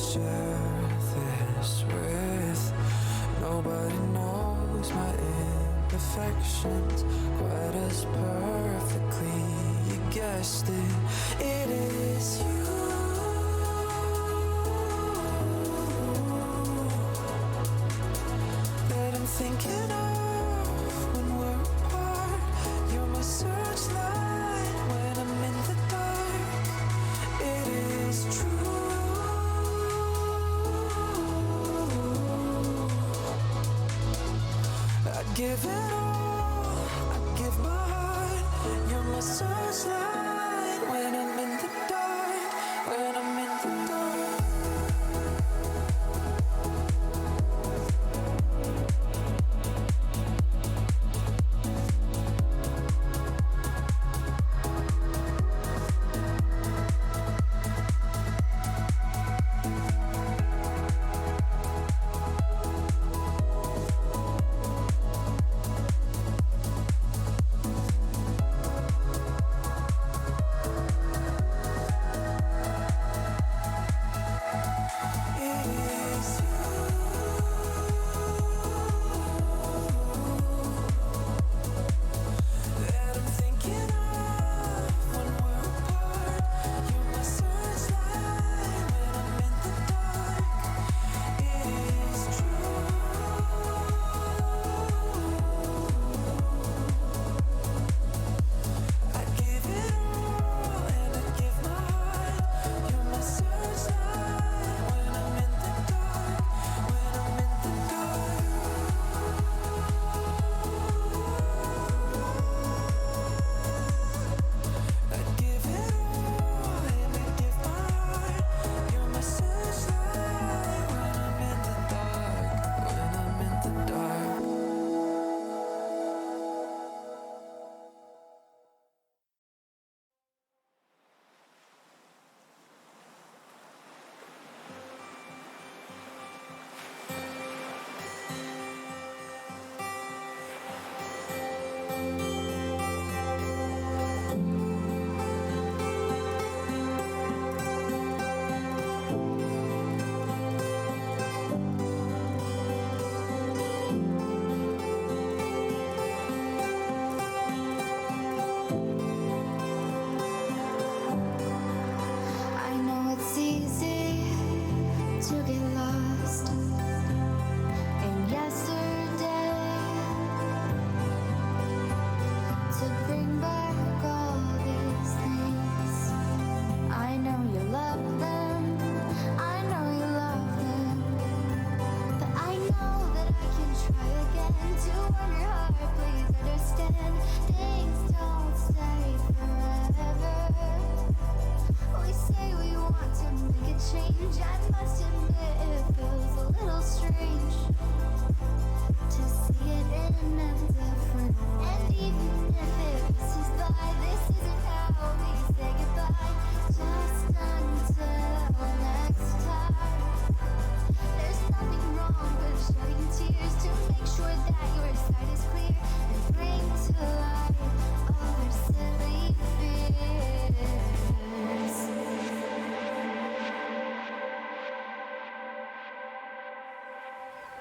share this with. Nobody knows my imperfections quite as perfectly. You guessed it, it is you that I'm thinking of when we're apart. You're my searchlight when I'm in the dark. It is true. I give it all, I give my heart. You're my searchlight when I'm in the dark, when I'm in the dark.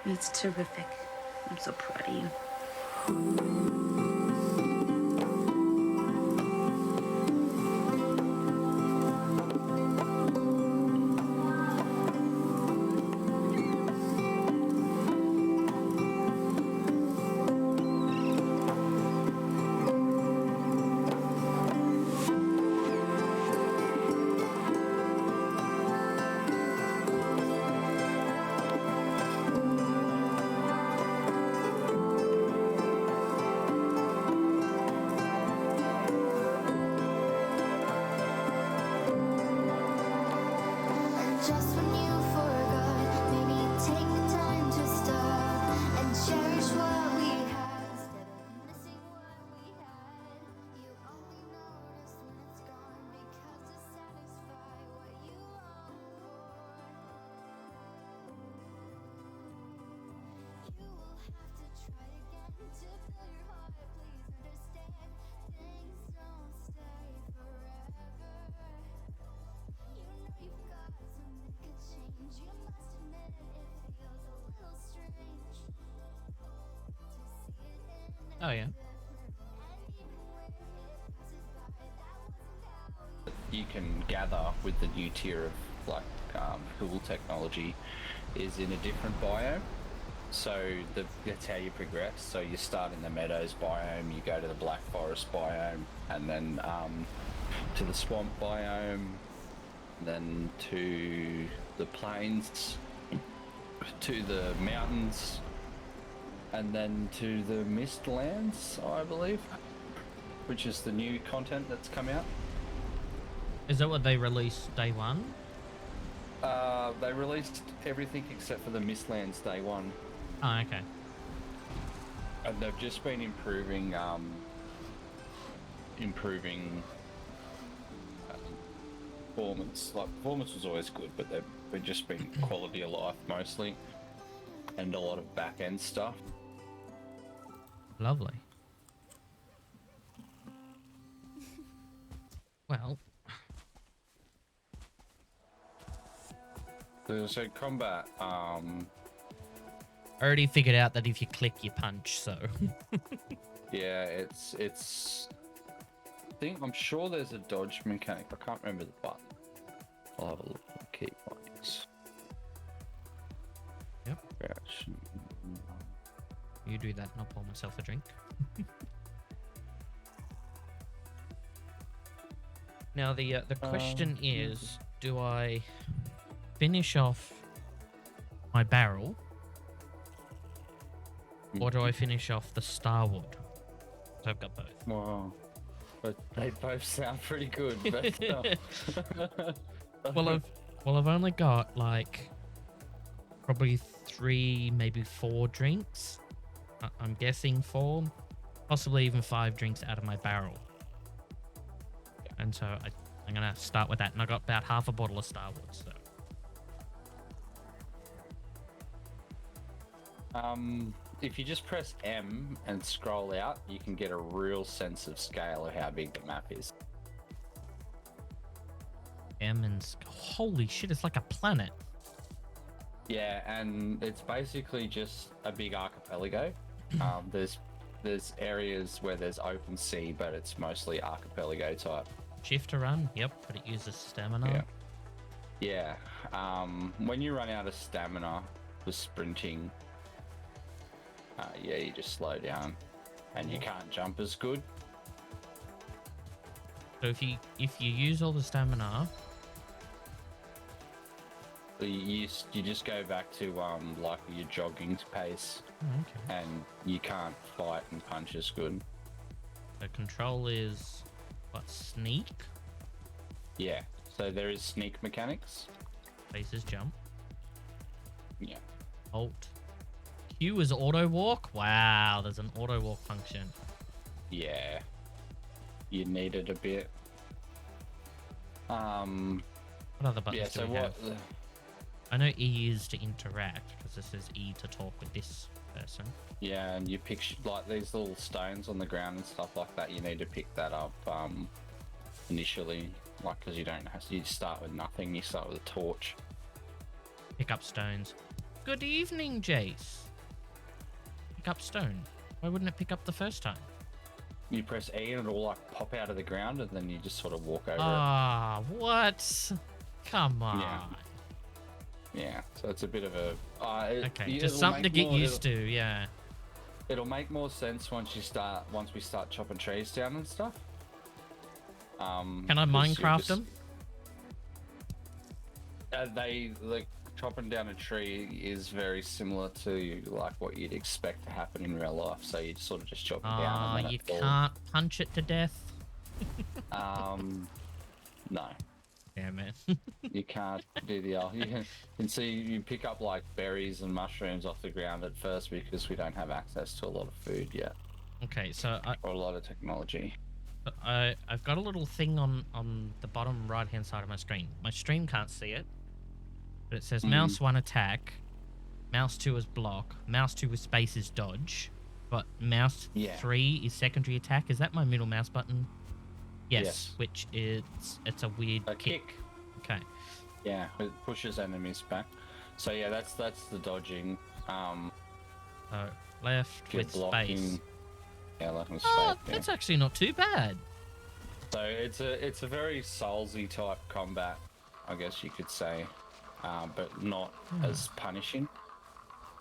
It's terrific. I'm so proud of you. Oh yeah. You can gather with the new tier of like pool technology is in a different biome. So that's how you progress. So you start in the meadows biome, you go to the black forest biome, and then to the swamp biome, then to the plains, to the mountains, and then to the Mistlands, I believe, which is the new content that's come out. Is that what they released day one? They released everything except for the Mistlands day one. Oh, okay. And they've just been improving performance. Like, performance was always good, but they've just been quality of life mostly, and a lot of back end stuff. Lovely. Well, So combat, I already figured out that if you click, you punch. So yeah, it's. I'm sure there's a dodge mechanic. I can't remember the button. I'll have a look at the key points. Yep. Crouch. you do that, and I'll pour myself a drink. Now the question is, do I finish off my barrel, or do I finish off the starwood? So I've got both. Wow. But they both sound pretty good. But, Well, I've only got like probably 3, maybe 4 drinks. I'm guessing 4, possibly even 5 drinks out of my barrel. And so I'm gonna start with that, and I got about half a bottle of starwood. So. If you just press M and scroll out, you can get a real sense of scale of how big the map is. Holy shit, it's like a planet. Yeah, and it's basically just a big archipelago. There's areas where there's open sea, but it's mostly archipelago type. Shift to run, yep, but it uses stamina. Yeah. When you run out of stamina for sprinting, you just slow down, and you can't jump as good. So if you use all the stamina, you just go back to like your jogging pace, and you can't fight and punch as good. the control is what, sneak? Yeah. So there is sneak mechanics. Space is jump. Yeah. Alt. Q is auto walk. Wow, there's an auto walk function. Yeah. You need it a bit. What other buttons do we have? I know E is to interact, because this is E to talk with this person. Yeah, and you pick like these little stones on the ground and stuff like that. You need to pick that up initially, like, because you don't have to. You start with nothing. You start with a torch. Pick up stones. Good evening, Jace. Pick up stone. Why wouldn't it pick up the first time? You press E and it'll like pop out of the ground, and then you just sort of walk over it. Ah, what? Come on. Yeah, so it's a bit of a... okay, just something to get used to, yeah. It'll make more sense once we start chopping trees down and stuff. Can I Minecraft them? Like, chopping down a tree is very similar to like what you'd expect to happen in real life. So you sort of just chop it down. And then you can't punch it to death. No. Yeah, man. You can't do the old. You can see you pick up like berries and mushrooms off the ground at first because we don't have access to a lot of food yet. Okay, so or a lot of technology. I've got a little thing on the bottom right hand side of my screen. My stream can't see it, but it says mouse 1 attack, mouse 2 is block, mouse 2 with space is dodge, but mouse 3 is secondary attack. Is that my middle mouse button? Yes. Which is it's a weird kick. Okay. Yeah, it pushes enemies back. So yeah, that's the dodging. Left with blocking. space. Yeah, like a Oh, spade. Yeah. that's actually not too bad. So it's a very Soulsy type combat, I guess you could say, but not as punishing.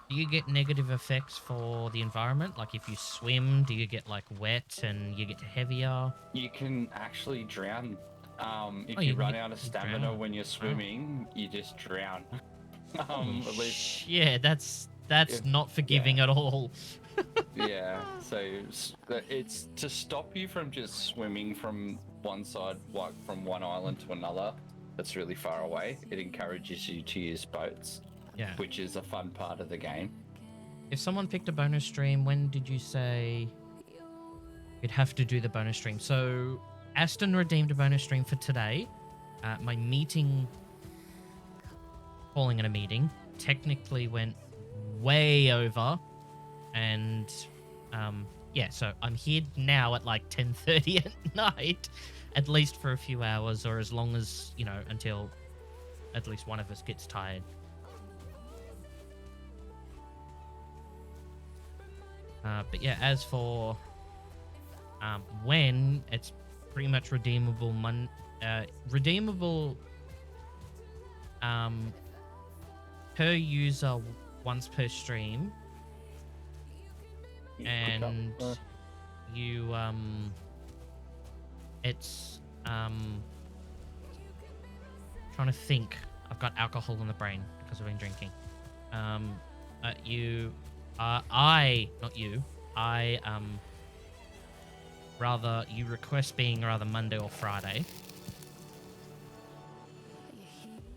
Do you get negative effects for the environment? Like if you swim, do you get like wet and you get heavier? You can actually drown. If Oh, you you can run get out of stamina drown. when you're Wow. swimming, you just drown. Holy At least, yeah, that's Yeah. not forgiving at all. yeah. So it's to stop you from just swimming from one side, like from one island to another. That's really far away. It encourages you to use boats, Yeah. which is a fun part of the game. If someone picked a bonus stream, when did you say you'd have to do the bonus stream? So Aston redeemed a bonus stream for today. My meeting, calling it a meeting, technically went way over. And yeah, so I'm here now at like 10:30 at night, at least for a few hours, or as long as, you know, until at least one of us gets tired. But yeah, as for when, it's pretty much redeemable. Redeemable per user once per stream, and you it's trying to think. I've got alcohol in the brain because I've been drinking. Rather, you request being rather Monday or Friday.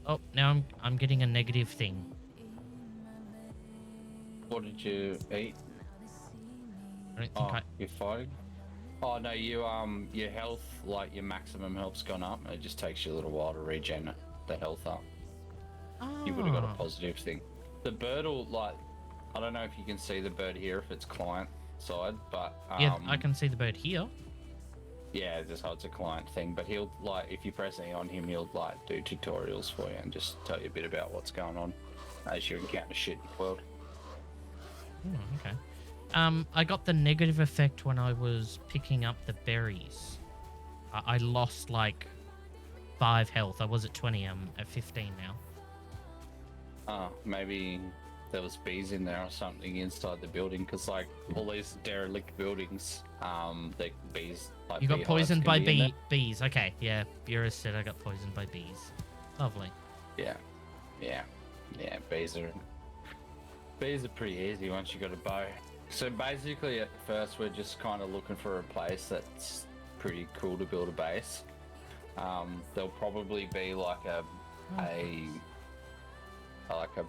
Oh, now I'm getting a negative thing. What did you eat? I don't think You're fighting. Oh no, your health, like your maximum health's gone up. It just takes you a little while to regen the health up. You would have got a positive thing. The bird will, like, I don't know if you can see the bird here if it's client side, but yeah, I can see the bird here. yeah, just how it's a client thing. But he'll, like, if you press E on him, he'll like do tutorials for you and just tell you a bit about what's going on as you encounter shit in the world. Oh, okay. I got the negative effect when I was picking up the berries. I lost like 5 health. I was at 20. I'm at 15 now. Maybe there was bees in there or something inside the building, because like all these derelict buildings, the bees, like, You got beehives poisoned can by be in there. bees. Okay, yeah. Bureau said I got poisoned by bees. Lovely. Yeah. Bees are pretty easy once you got a bow. So basically, at first, we're just kind of looking for a place that's pretty cool to build a base. There'll probably be like a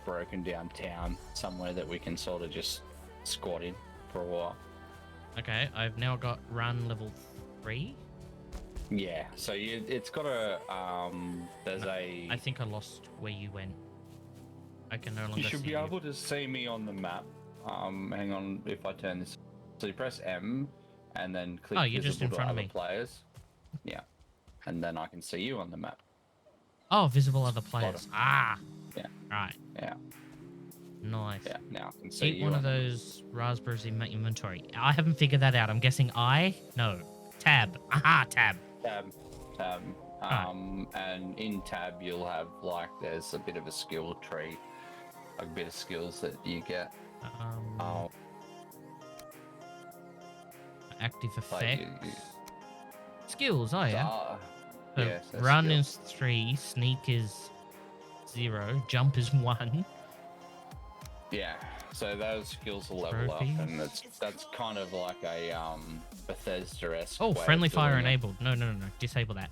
broken down town somewhere that we can sort of just squat in for a while. Okay, I've now got run level 3. Yeah, so it's got a there's a. I think I lost where you went. I can no longer You should see be able to see me on the map. Hang on, if I turn this, so you press M, and then click Oh, you're just in visible to front of other me. players. Yeah, and then I can see you on the map. Oh, visible other players. Bottom. Ah. Yeah. Right. Yeah, Nice. yeah. Now I can see Eat you. one of on- those raspberries in my inventory. I haven't figured that out. I'm guessing No. Tab. Aha, tab. Tab. Alright. And in tab you'll have, like, there's a bit of a skill tree, a bit of skills that you get. Active Like effects. Skills, oh yeah. So yeah, so run skills. is 3, sneak is 0, jump is 1. Yeah, so those skills will level up, and Trophies. that's kind of like a Bethesda-esque. Oh, way of friendly fire doing it. enabled. No. Disable that.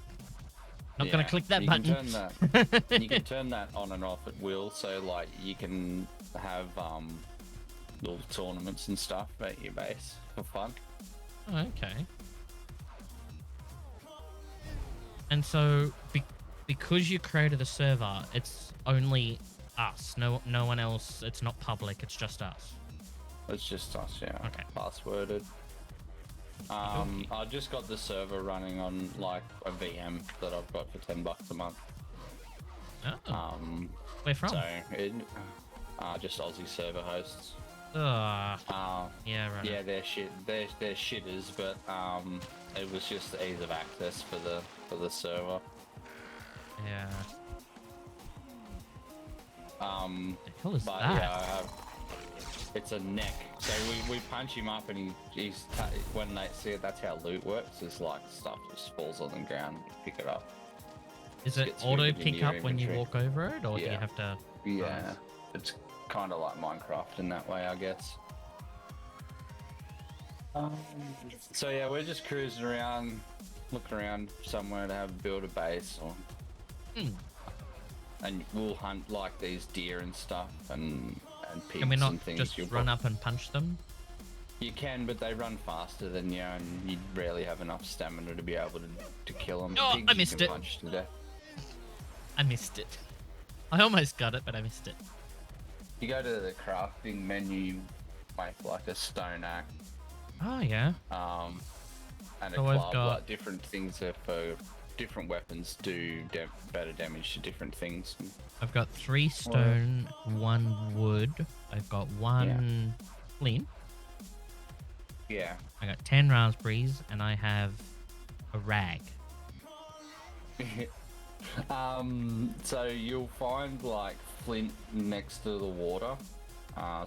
Not gonna Yeah, click that you button. Can turn that, you can turn that on and off at will, so like you can have little tournaments and stuff at your base for fun. Oh, okay. And so, because you created the server, it's only us. No one else. It's not public. It's just us. It's just us, yeah. Okay. Passworded. I just got the server running on like a VM that I've got for $10 a month. Oh, where from? So it, just Aussie server hosts. Yeah, right. Yeah, they're shit. They're shitters, but it was just the ease of access for the server. Yeah. The hell is but that? yeah, it's a neck. So we punch him up, and when they see it, that's how loot works. Is like stuff just falls on the ground, you pick it up. Is it gets auto moved into pick your up when you inventory. walk over it, or do you Yeah. have to? Yeah, it's kind of like Minecraft in that way, I guess. So yeah, we're just cruising around, looking around somewhere to build a base, and we'll hunt like these deer and stuff, and pigs Can we not and things. just You'll run up and punch them? You can, but they run faster than you, and you rarely have enough stamina to be able to kill them. Oh, I you missed can it. Punch to death. I missed it. I almost got it, but I missed it. You go to the crafting menu, make like a stone axe, Oh yeah. and a So I've club. got- Like different things are for different weapons do better damage to different things. I've got 3 stone, 1 wood. I've got 1 flint. Yeah. I got 10 raspberries, and I have a rag. So you'll find like flint next to the water,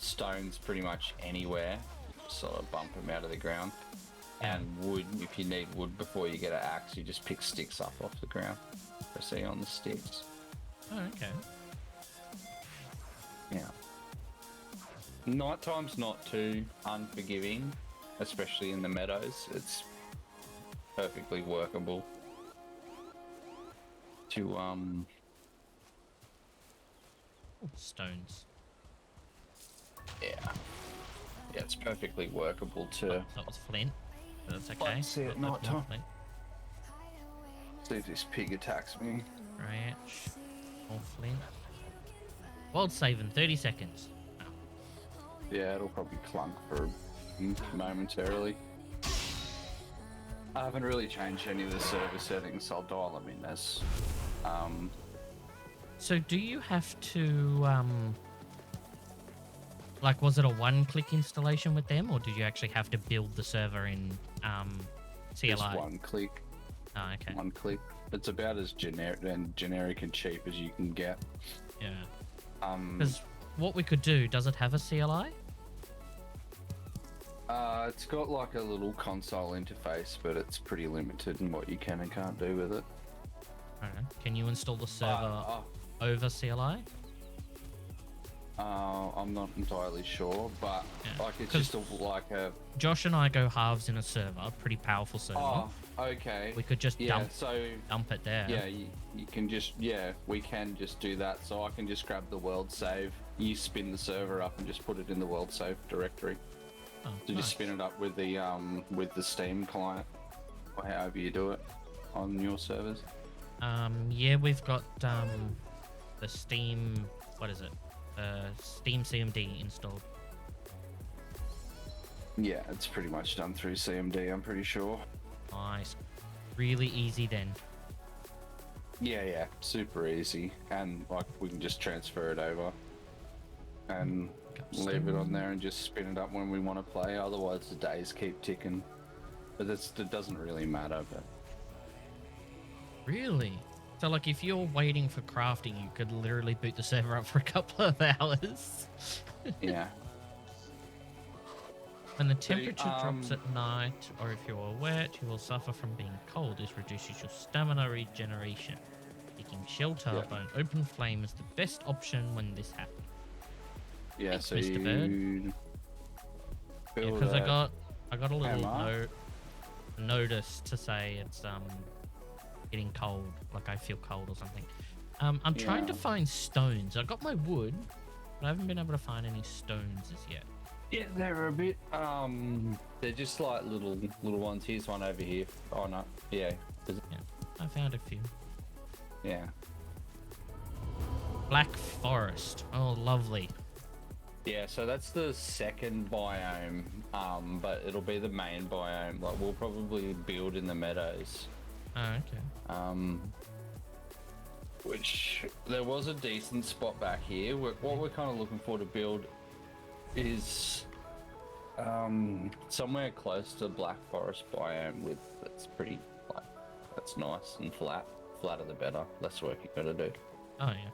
stones pretty much anywhere, sort of bump them out of the ground, and wood. If you need wood before you get an axe, you just pick sticks up off the ground. Proceed on the sticks. Oh, okay. Yeah. Nighttime's not too unforgiving, especially in the meadows. It's perfectly workable to Oh, stones. yeah, it's perfectly workable to That was flint. But that's okay. Let's see it Got more nighttime. flint. see if this pig attacks me. Branch. More flint. World save in 30 seconds. Oh. Yeah, it'll probably clunk for momentarily. I haven't really changed any of the server settings, so I'll dial them in as So do you have to like, was it a one-click installation with them, or did you actually have to build the server in CLI? just one click. Oh, okay. One click. It's about as generic and cheap as you can get. Yeah. Um, Because what we could do, does it have a CLI? it's got like a little console interface, but it's pretty limited in what you can and can't do with it. I don't know. Can you install the server Uh, over CLI? I'm not entirely sure, but Yeah, like it's 'cause- just like a. Josh and I go halves in a server, pretty powerful server. Oh, okay. We could just Yeah, so dump it there. yeah, you can just we can just do that. So I can just grab the world save. You spin the server up and just put it in the world save directory. Oh, So nice. just spin it up with the Steam client, or however you do it on your servers. Yeah, we've got the Steam. What is it? Steam CMD installed. Yeah, it's pretty much done through CMD. I'm pretty sure. Nice. Really easy then. Yeah, super easy, and like we can just transfer it over and leave it on there and just spin it up when we want to play. Otherwise, the days keep ticking. But it doesn't really matter. But Really? So, like, if you're waiting for crafting, you could literally boot the server up for a couple of hours. yeah, When the temperature drops um, at night, or if you are wet, you will suffer from being cold. This reduces your stamina regeneration. Taking shelter Yeah. by an open flame is the best option when this happens. yeah. Thanks, So Mr. Bird. you build Because a- I got a little hammer. notice to say it's getting cold, like I feel cold or something. I'm trying to Yeah. find stones. I got my wood, but I haven't been able to find any stones as yet. Yeah, they're a bit. They're just like little ones. Here's one over here. Oh no, yeah, Yeah, I found a few. yeah. Black forest. Oh, lovely. Yeah, so that's the second biome, but it'll be the main biome. Like we'll probably build in the meadows, Oh, okay. which there was a decent spot back here. What we're kind of looking for to build is somewhere close to Black Forest biome with that's pretty like that's nice and flat. Flatter the better. Less work you gotta do. Oh yeah.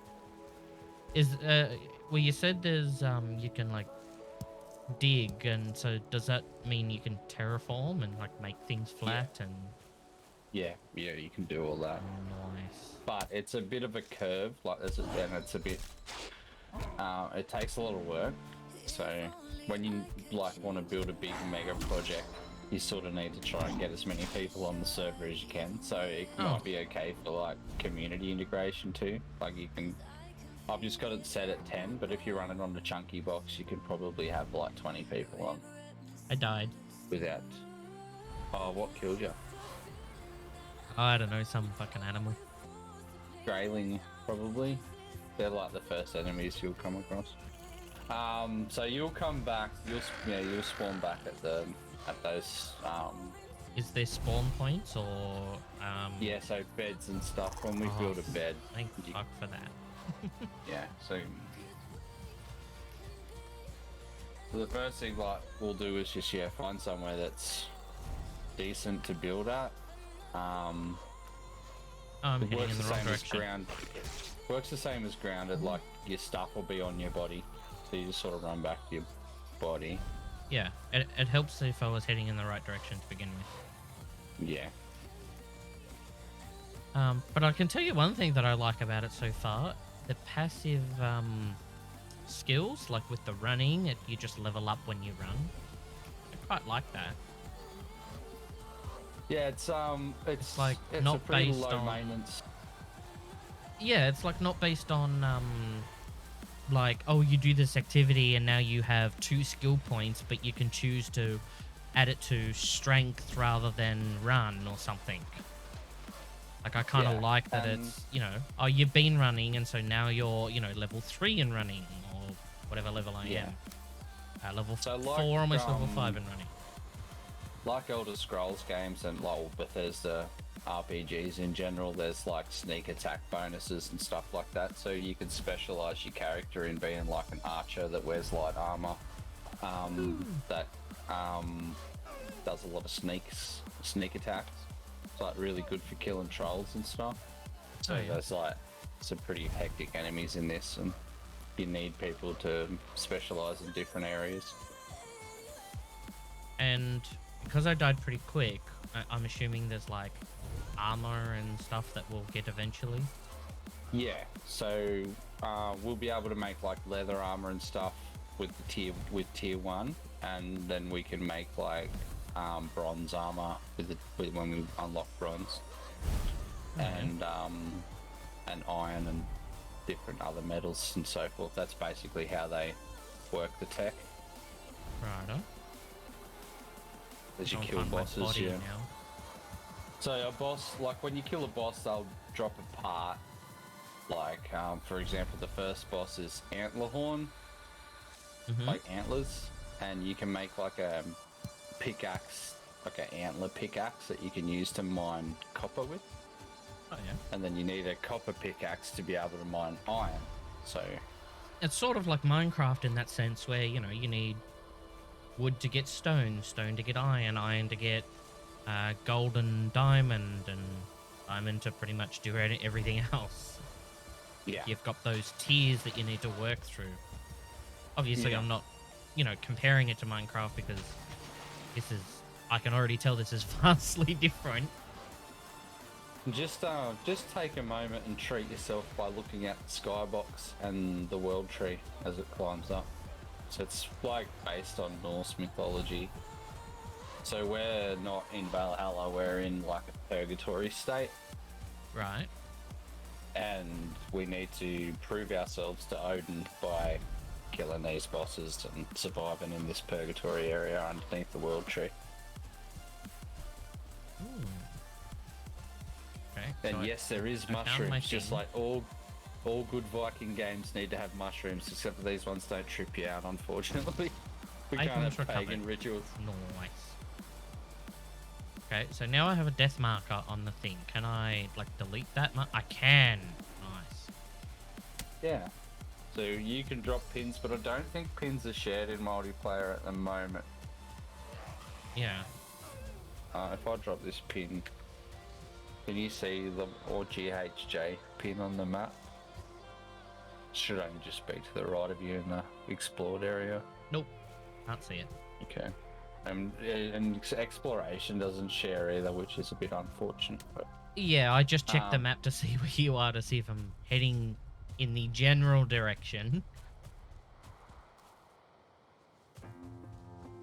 Is well, you said there's you can like dig, and so does that mean you can terraform and like make things flat and Yeah, you can do all that. nice? But it's a bit of a curve, like and it's a bit. It takes a lot of work. So when you like want to build a big mega project, you sort of need to try and get as many people on the server as you can. So it might be okay for like community integration too. Like you can. I've just got it set at 10, but if you run it on the chunky box, you could probably have like 20 people on I died. without. Oh, what killed you? I don't know, some fucking animal. Grayling, probably. They're like the first enemies you'll come across. So you'll come back. You'll spawn back at those. Is there spawn points or Yeah, so beds and stuff. When we Oh, build a bed, thank fuck for that. yeah. So the first thing like we'll do is just find somewhere that's decent to build at. I'm It heading works in the the wrong same as direction. ground. Works the same as grounded. Like your stuff will be on your body, so you just sort of run back to your body. Yeah, it helps if I was heading in the right direction to begin with. Yeah. But I can tell you one thing that I like about it so far: the passive skills, like with the running, you just level up when you run. I quite like that. Yeah, it's like it's not a pretty based low on- maintenance. Yeah, it's like not based on like, oh, you do this activity and now you have 2 skill points, but you can choose to add it to strength rather than run or something. Like I kind of Yeah, like that it's, oh, you've been running and so now you're, level 3 in running or whatever level I Yeah. am. Level So 4, like, almost level 5 in running. Like Elder Scrolls games and like Bethesda RPGs in general, there's like sneak attack bonuses and stuff like that. So you can specialize your character in being like an archer that wears light armor, that does a lot of sneak attacks. It's like really good for killing trolls and stuff. So there's like some pretty hectic enemies in this, and you need people to specialize in different areas. And because I died pretty quick, I'm assuming there's like armor and stuff that we'll get eventually. Yeah, so we'll be able to make like leather armor and stuff with tier 1, and then we can make like bronze armor with when we unlock bronze, and iron and different other metals and so forth. That's basically how they work the tech. Righto. As you I'll kill find my bosses, body yeah. now. So a boss, like when you kill a boss, they'll drop a part. Like, for example, the first boss is antler horn, like antlers, and you can make like a pickaxe, like an antler pickaxe that you can use to mine copper with. Oh yeah. And then you need a copper pickaxe to be able to mine iron. So It's sort of like Minecraft in that sense where, you need wood to get stone, stone to get iron to get gold and diamond to pretty much do everything else. yeah, You've got those tiers that you need to work through. Obviously, Yeah. I'm not, comparing it to Minecraft because I can already tell this is vastly different. just take a moment and treat yourself by looking at the skybox and the world tree as it climbs up. So it's like based on Norse mythology. So we're not in Valhalla, we're in like a purgatory state, Right. and we need to prove ourselves to Odin by killing these bosses and surviving in this purgatory area underneath the world tree. Okay. And so yes, there is I found my mushrooms, just thing. like all good Viking games need to have mushrooms, except for these ones don't trip you out, unfortunately. We can't Items have pagan recovered. rituals. Nice. Okay, so now I have a death marker on the thing. Can I, delete that? I can. Nice. Yeah. So you can drop pins, but I don't think pins are shared in multiplayer at the moment. Yeah. If I drop this pin, can you see the or GHJ pin on the map? Should only just be to the right of you in the explored area. Nope. Can't see it. Okay. And exploration doesn't share either, which is a bit unfortunate. But Yeah, I just checked the map to see where you are to see if I'm heading in the general direction.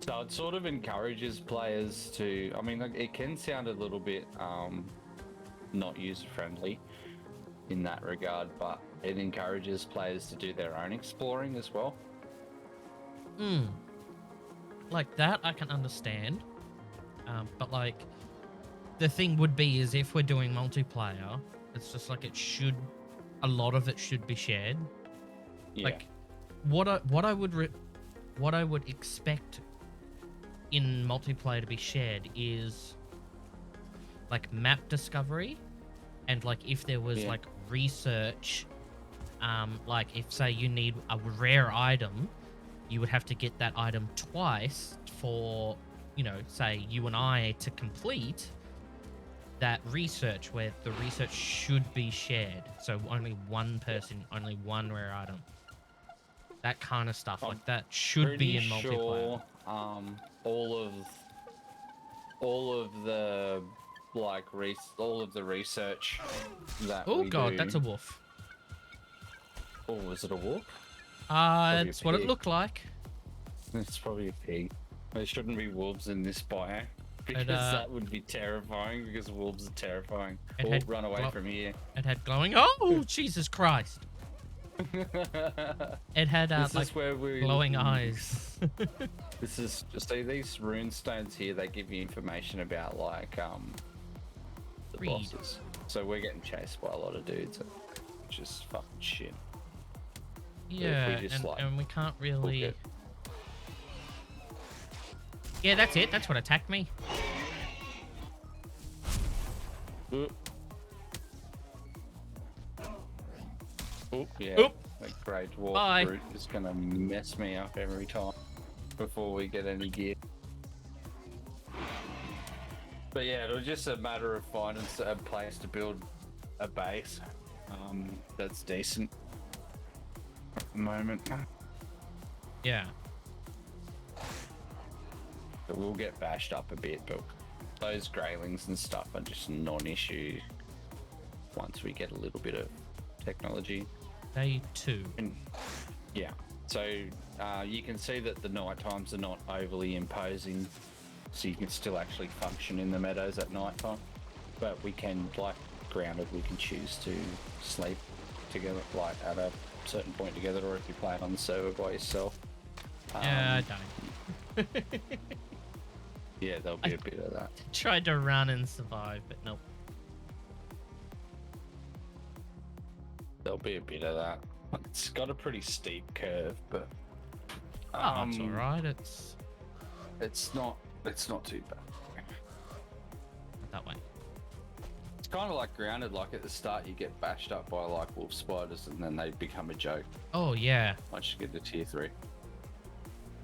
so it sort of encourages players to. I mean, like, it can sound a little bit not user friendly in that regard, but it encourages players to do their own exploring as well. Like that, I can understand. But like, the thing would be is if we're doing multiplayer, it's just like a lot of it should be shared. Yeah. Like, what I would expect in multiplayer to be shared is like map discovery, and like if there was like research, like if say you need a rare item, you would have to get that item twice for, you know, say you and I to complete that research, where the research should be shared. So only one person, only one rare item. That kind of stuff, like that should be in multiplayer. Sure, all of the like all of the research that Oh we god, do. that's a wolf. Oh, is it a wolf? It's what it pig. looked like. It's probably a pig. There shouldn't be wolves in this bio because that would be terrifying. Because wolves are terrifying. Run away from here. It had glowing. Oh Jesus Christ! It had This like is where we glowing eyes. This is just these rune stones here. They give you information about like the Read. bosses. So we're getting chased by a lot of dudes, which is fucking shit. Yeah, and we can't really. Yeah, that's it. That's what attacked me. Oop. Oop, yeah. Oop. That grey dwarf Bye. brute is gonna mess me up every time before we get any gear. But yeah, it was just a matter of finding a place to build a base that's decent at the moment. Yeah. But we'll get bashed up a bit, but those greylings and stuff are just non-issue once we get a little bit of technology. Day 2. And yeah, so you can see that the night times are not overly imposing, so you can still actually function in the meadows at night time. But we can, like grounded, we can choose to sleep together, like at a certain point together, or if you play it on the server by yourself. Yeah, I don't. Yeah, there'll be a bit of that. Tried to run and survive, but nope. There'll be a bit of that. It's got a pretty steep curve, but It's all right. it's not too bad. Not that way. It's kind of like grounded. Like at the start, you get bashed up by like wolf spiders, and then they become a joke Oh yeah, once you get to tier 3.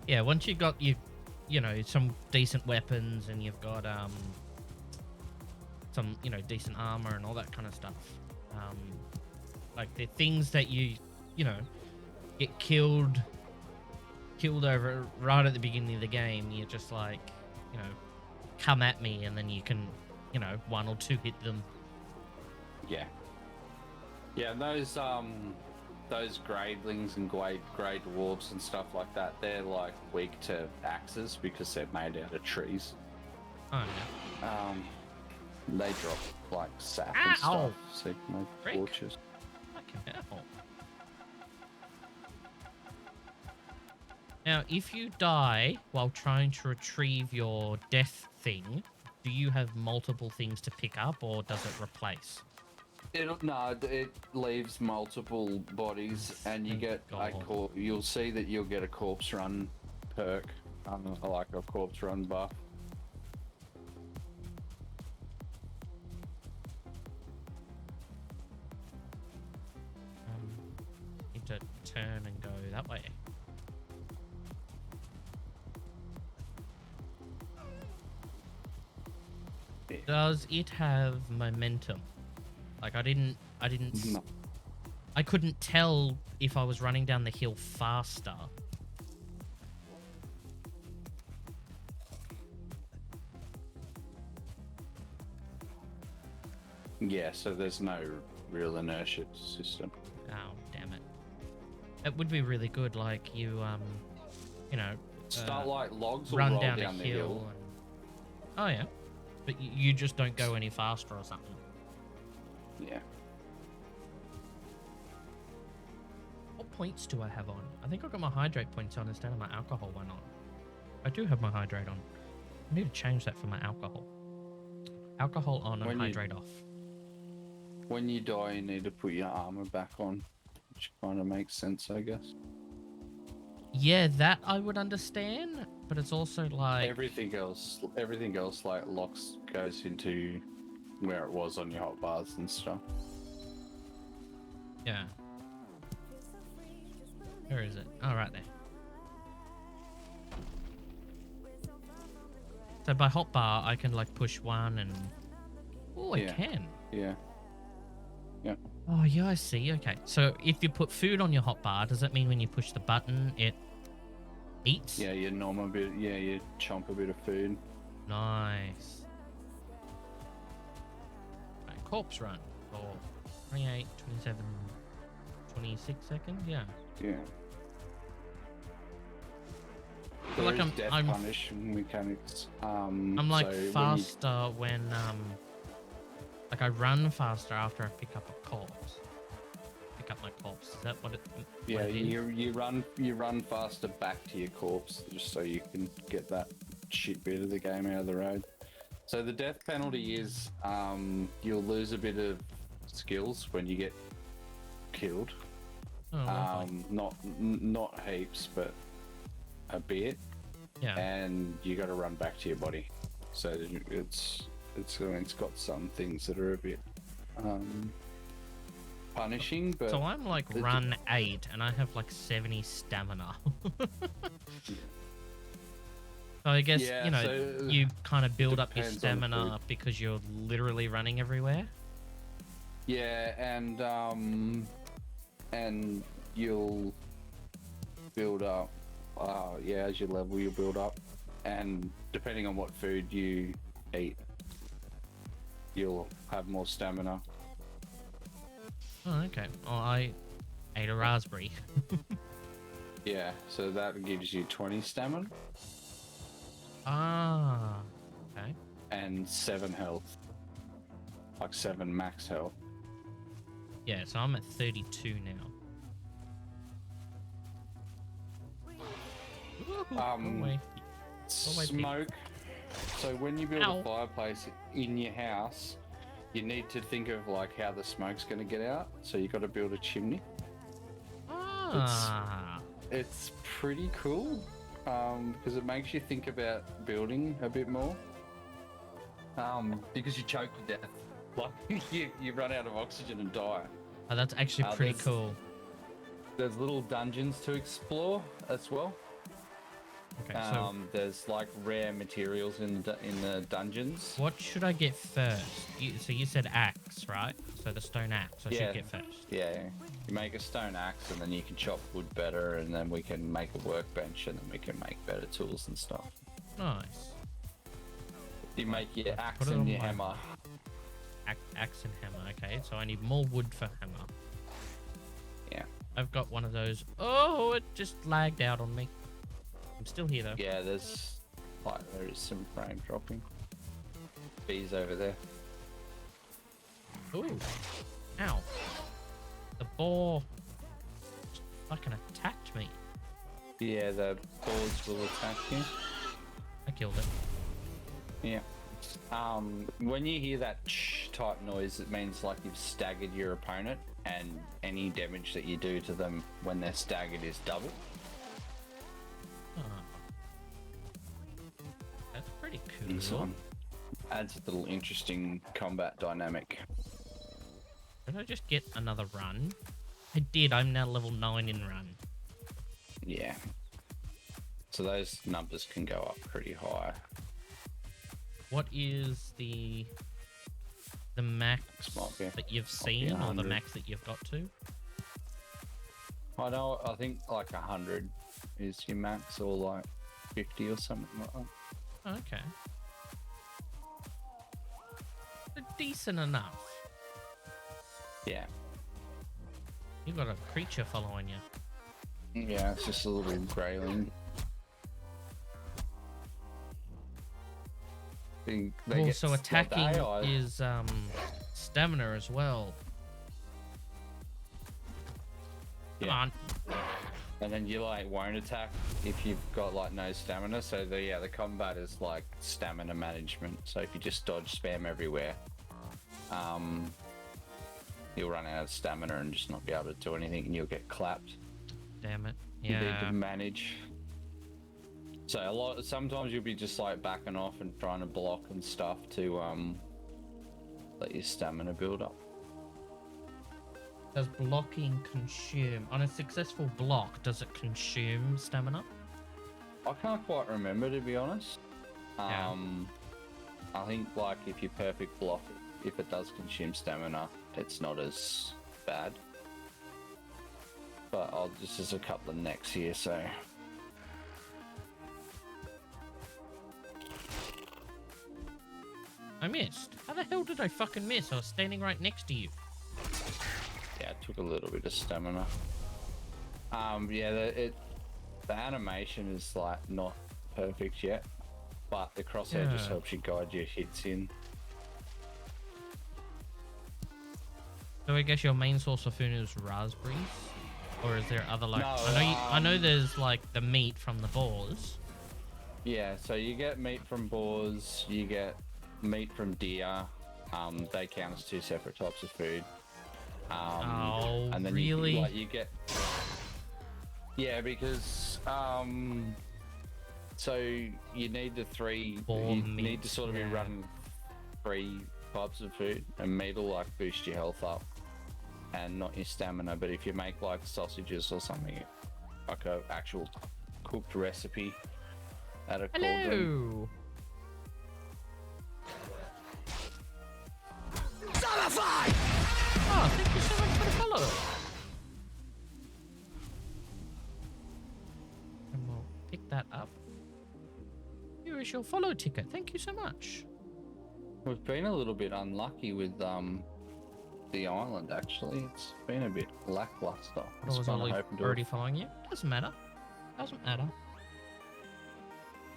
yeah. Once you got you know, some decent weapons, and you've got some, you know, decent armor and all that kind of stuff. Like the things that you know, get killed over right at the beginning of the game. You're just like, you know, come at me, and then you can, you know, 1 or 2 hit them. Yeah. Yeah, and those gradelings and grey dwarves and stuff like that, they're like weak to axes because they're made out of trees. Oh yeah. They drop like sap and stuff, so you can make Frick. torches. Fucking hell. Now, if you die while trying to retrieve your death thing, do you have multiple things to pick up, or does it replace? It leaves multiple bodies, and you get you'll see that you'll get a corpse run perk, like a corpse run buff. Need to turn and go that way. Does it have momentum? Like I didn't No. I couldn't tell if I was running down the hill faster. Yeah, so there's no real inertia system. Oh, damn it. It would be really good, like you know, Start like logs or run roll down, down a the hill. hill. And... Oh yeah, but you just don't go any faster or something. Yeah. What points do I have on? I think I got my hydrate points on instead of my alcohol one on. I do have my hydrate on. I need to change that for my alcohol. Alcohol on and hydrate off. When you die, you need to put your armor back on, which kind of makes sense, I guess. Yeah, that I would understand, but it's also like Everything else like locks goes into where it was on your hotbars and stuff. yeah. Where is it? Oh, right there. So by hotbar, I can like push one and... Oh, I Yeah. can. Yeah. Yeah. Oh, yeah, I see. Okay. So if you put food on your hotbar, does that mean when you push the button, it eats? Yeah, you you chomp a bit of food. Nice. Right, corpse run for 28, 27, 26 seconds. Yeah. Yeah. I feel like There is death I'm punish mechanics. I'm like so faster when like I run faster after I pick up a corpse. Pick up my corpse. Is that what it? Yeah, what it is? you run faster back to your corpse just so you can get that shit bit of the game out of the road. So the death penalty is you'll lose a bit of skills when you get killed. Oh, lovely. Not heaps, but a bit. Yeah. And you got to run back to your body. So it's got some things that are a bit punishing, but So I'm like run 8 and I have like 70 stamina. So I guess, Yeah, you know, so you kind of build up your depends on the stamina because you're literally running everywhere. yeah, and you'll build up. Yeah, as you level, you'll build up, and depending on what food you eat, you'll have more stamina. Oh, okay. Well, I ate a raspberry. Yeah, so that gives you 20 stamina Ah, okay. and 7 health, like 7 max health. Yeah, so I'm at 32 now. Ooh, away. Smoke. So when you build Ow. a fireplace in your house, you need to think of like how the smoke's going to get out. So you got to build a chimney. Ah. It's pretty cool because it makes you think about building a bit more. Because you choke to death, like you run out of oxygen and die. Oh, that's actually pretty there's- cool. There's little dungeons to explore as well. Okay, so There's like rare materials in the dungeons. what should I get first? So you said axe, right? So the stone axe I Yeah. should get first. Yeah, you make a stone axe and then you can chop wood better, and then we can make a workbench, and then we can make better tools and stuff. Nice. You make your axe Put it and on your my- hammer. Axe and hammer. Okay, so I need more wood for hammer. Yeah. I've got one of those. Oh, it just lagged out on me. I'm still here though. Yeah, there is some frame dropping. Bees over there. Ooh. Ow. The boar fucking attacked me. Yeah, the boards will attack you. I killed it. Yeah. When you hear that type noise, it means like you've staggered your opponent, and any damage that you do to them when they're staggered is double. Oh. That's pretty cool. So adds a little interesting combat dynamic. Did I just get another run? I did. I'm now level 9 in run. Yeah. So those numbers can go up pretty high. What is the max Might be- that you've be seen, or the 100. max that you've got to? I know. I think like 100 is your max, or like 50 or something like that. Oh, okay. Decent enough. Yeah. You got a creature following you. Yeah, it's just a little grayling. Also, attacking is stamina as well. Come Yeah. on. And then you like won't attack if you've got like no stamina. So the combat is like stamina management. So if you just dodge spam everywhere, you'll run out of stamina and just not be able to do anything, and you'll get clapped. Damn it. You need to Yeah. manage. So sometimes you'll be just like backing off and trying to block and stuff to let your stamina build up. Does blocking consume... On a successful block, does it consume stamina? I can't quite remember, to be honest. Yeah. I think like if you perfect block it, if it does consume stamina, it's not as bad. But just there's a couple of necks here, so I missed. How the hell did I fucking miss? I was standing right next to you. yeah, it took a little bit of stamina. Yeah, the animation is like not perfect yet, but the crosshair just Yeah. helps you guide your hits in. So I guess your main source of food is raspberries? Or is there other like... No, I know there's like the meat from the boars. Yeah, so you get meat from boars, you get meat from deer. They count as two separate types of food. Oh, and then really? you get... Yeah, because so you need the three. Boar you meat, need to sort of be yeah. running 3 types of food, and meat will like boost your health up, and not your stamina. But if you make like sausages or something, like a actual cooked recipe at a cauldron. Hello! Oh, thank you so much for the follow. And we'll pick that up. Here is your follow ticket. Thank you so much. We've been a little bit unlucky with the island. Actually, it's been a bit lackluster. I was already following you. Doesn't matter. Doesn't matter.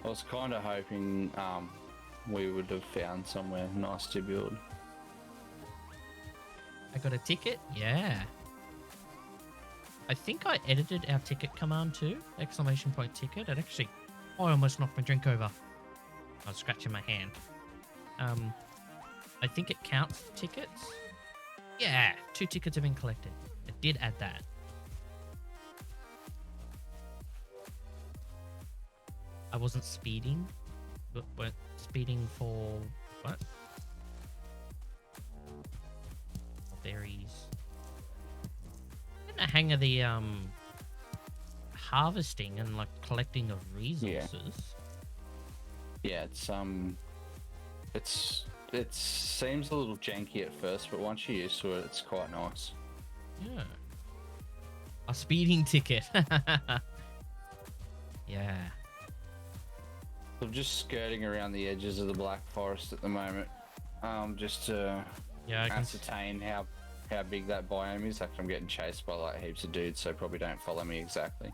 I was kind of hoping we would have found somewhere nice to build. I got a ticket. Yeah. I think I edited our ticket command too. Exclamation point ticket. It actually... Oh, I almost knocked my drink over. I was scratching my hand. I think it counts the tickets. Yeah, 2 tickets have been collected. It did add that. I wasn't speeding. But speeding for what? Berries. Getting the hang of the harvesting and like collecting of resources. Yeah, it seems a little janky at first, but once you're used to it, it's quite nice. Yeah. A speeding ticket. Yeah. I'm just skirting around the edges of the Black Forest at the moment, just to Yeah, I can ascertain how big that biome is. Like, I'm getting chased by like heaps of dudes, so probably don't follow me exactly.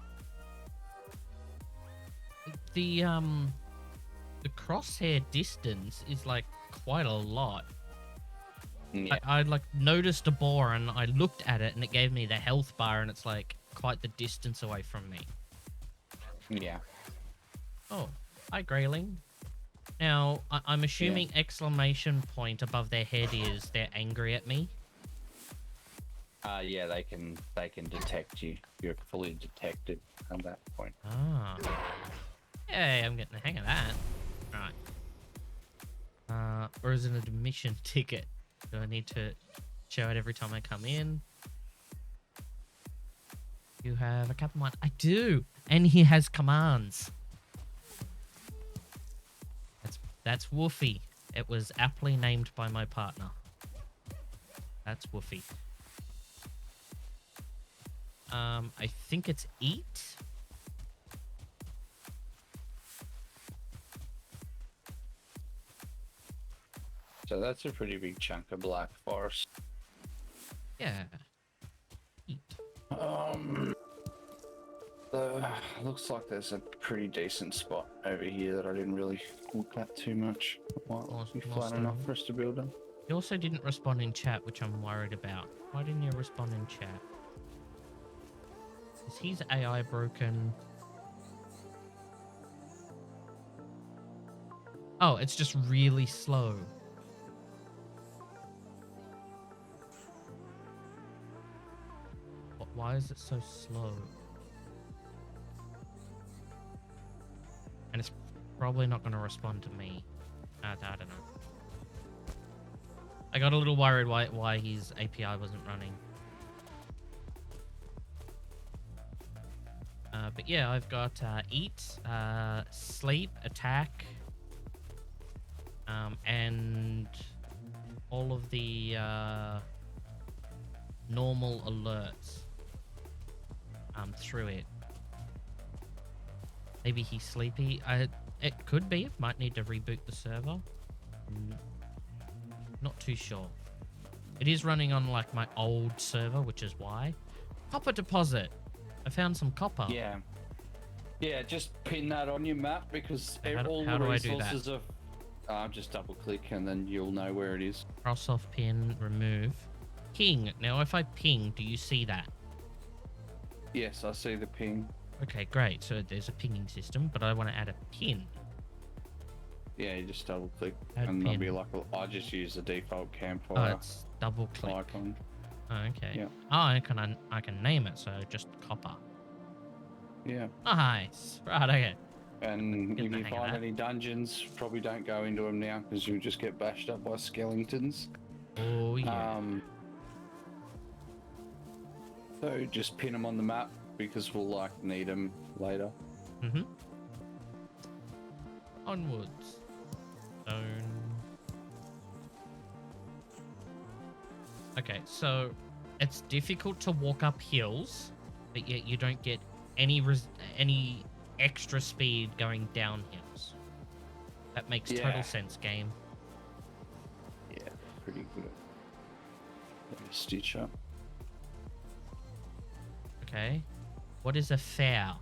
the crosshair distance is like quite a lot. Yeah, I like noticed a boar and I looked at it and it gave me the health bar and it's like quite the distance away from me. yeah. Oh, hi Grayling. Now I'm assuming exclamation point above their head is they're angry at me. Yeah, they can detect you. You're fully detected at that point. Ah. Hey, I'm getting the hang of that. Right. Or is it an admission ticket? Do I need to show it every time I come in? You have a Captain 1. I do. And he has commands. That's Woofy. It was aptly named by my partner. That's Woofy. I think it's eat. So that's a pretty big chunk of black forest. Yeah. Eat. Looks like there's a pretty decent spot over here that I didn't really look at too much. Might be More flat enough stone. for us to build on. You also didn't respond in chat, which I'm worried about. Why didn't you respond in chat? Is his AI broken? Oh, it's just really slow. Why is it so slow? And it's probably not going to respond to me. I don't know. I got a little worried why his API wasn't running. But yeah, I've got eat, sleep, attack, and all of the normal alerts through it. Maybe he's sleepy. It could be. Might need to reboot the server. Not too sure. It is running on like my old server, which is why. Copper deposit. I found some copper. Yeah. Yeah, just pin that on your map because all how the do I do that? resources are. Just double click and then you'll know where it is. Cross off pin, remove. Ping. Now, if I ping, do you see that? Yes, I see the ping. Okay, great. So there's a pinging system, but I want to add a pin. Yeah, you just double click Add and there'll be pin. like I just use the default Oh, campfire it's double click. icon. Oh, okay. Yeah. Oh, I can name it. So just copper. Yeah. Nice. Right. Okay. And Get if the you hang of find that. any dungeons, probably don't go into them now because you'll just get bashed up by skeletons. Oh yeah. So just pin them on the map because we'll like need them later. Mhm. Onwards. Stone. Okay, so it's difficult to walk up hills, but yet you don't get any extra speed going down hills. That makes Yeah. total sense, game. Yeah, pretty good. Let me stitch up. Okay. What is a fair?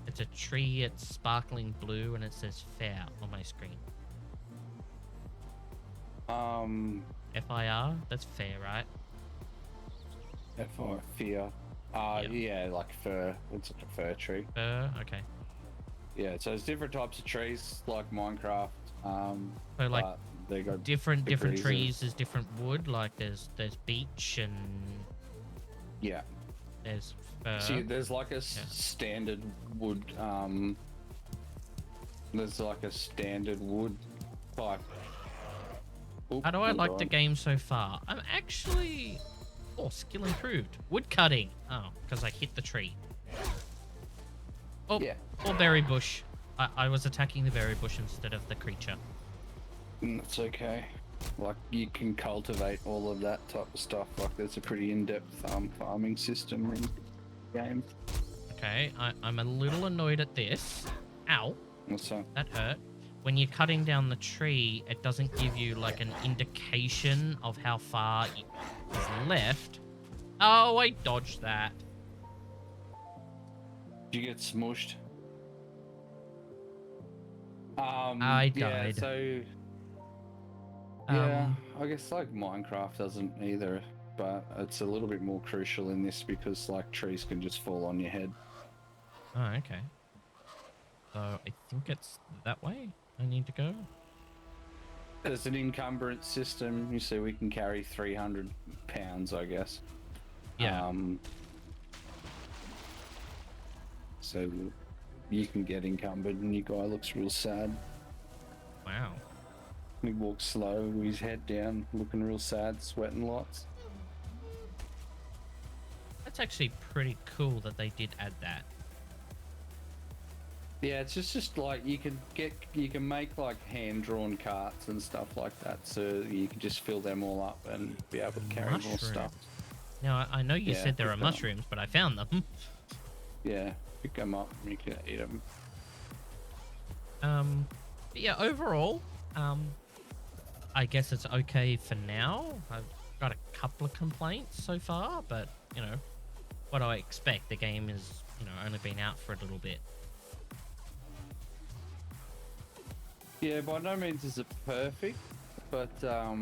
It's a tree, it's sparkling blue, and it says fair on my screen. FIR? That's fair, right? Fear. Yeah, like fir. It's like a fir tree. Okay. Yeah, so there's different types of trees like Minecraft. So like but they got different degrees of- trees, there's different wood, like there's beech and Yeah. there's fir. See, there's like a standard wood. There's like a standard wood type. Oop, How do I I'm like the dying. game so far? I'm actually... Oh, skill improved. Wood cutting. Oh, because I hit the tree. Oh, Yeah. or berry bush. I was attacking the berry bush instead of the creature. That's okay. Like you can cultivate all of that type of stuff. Like there's a pretty in-depth farming system in the game. Okay, I'm a little annoyed at this. Ow, What's that? that hurt. When you're cutting down the tree, it doesn't give you like an indication of how far is left. Oh, I dodged that. Did you get smushed? I Yeah, died. so yeah, I guess like Minecraft doesn't either, but it's a little bit more crucial in this because like trees can just fall on your head. Oh, okay. So I think it's that way I need to go. There's an encumbrance system. You see, we can carry 300 pounds, I guess. Yeah. So you can get encumbered, and your guy looks real sad. Wow. He walks slow with his head down, looking real sad, sweating lots. That's actually pretty cool that they did add that. Yeah, it's just like you can make like hand-drawn carts and stuff like that, so you can just fill them all up and be able to carry more Mushrooms. stuff. Now, I know you Yeah, said there pick are them up. mushrooms, but I found them. Yeah, pick them up and you can eat them. But yeah, overall, I guess it's okay for now. I've got a couple of complaints so far, but, you know, what do I expect? The game is, you know, only been out for a little bit. Yeah, by no means is it perfect, but I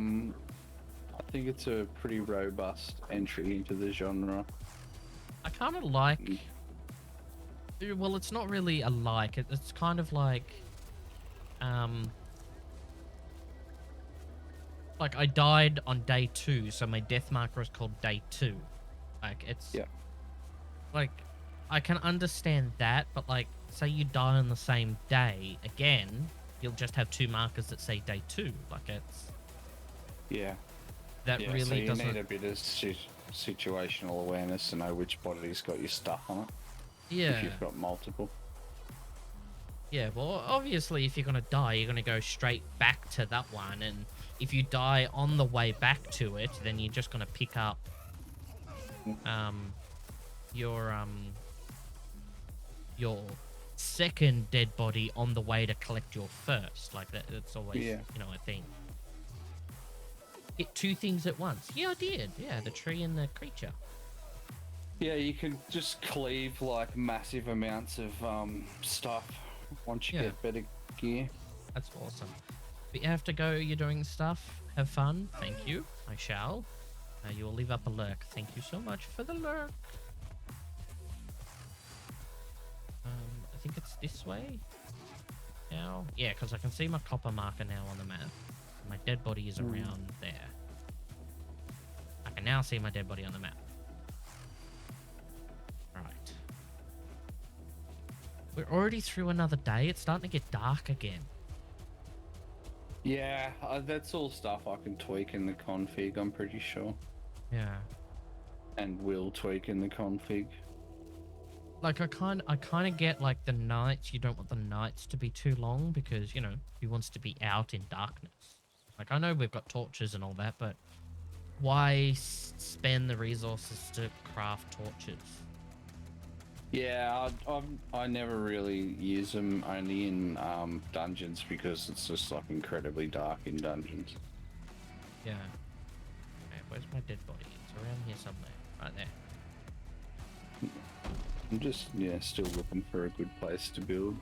think it's a pretty robust entry into the genre. I kind of like... Well, it's not really a like. It's kind of like... Like, I died on day 2, so my death marker is called day 2. Like, it's... Yeah. Like, I can understand that, but, like, say you die on the same day again, you'll just have 2 markers that say day 2. Like, it's... Yeah. That Yeah, really so you doesn't... need a bit of situational awareness to know which body's got your stuff on it. Yeah. If you've got multiple. Yeah, well, obviously, if you're going to die, you're going to go straight back to that one, and if you die on the way back to it, then you're just going to pick up your second dead body on the way to collect your first. Like, that's always, Yeah. you know, a thing. Hit 2 things at once. Yeah, I did. Yeah, the tree and the creature. Yeah, you can just cleave like massive amounts of stuff once you Yeah. get better gear. That's awesome. But you have to go, you're doing stuff. Have fun. Thank you. I shall. You will leave up a lurk. Thank you so much for the lurk. I think it's this way now. Yeah, because I can see my copper marker now on the map. My dead body is around there. I can now see my dead body on the map. Right. We're already through another day. It's starting to get dark again. Yeah, that's all stuff I can tweak in the config, I'm pretty sure. Yeah. And will tweak in the config. Like, I kind of get, like, the nights. You don't want the nights to be too long because, you know, he wants to be out in darkness. Like, I know we've got torches and all that, but why spend the resources to craft torches? Yeah, I never really use them, only in dungeons, because it's just like incredibly dark in dungeons. Yeah. Okay, where's my dead body? It's around here somewhere. Right there. I'm just, yeah, still looking for a good place to build.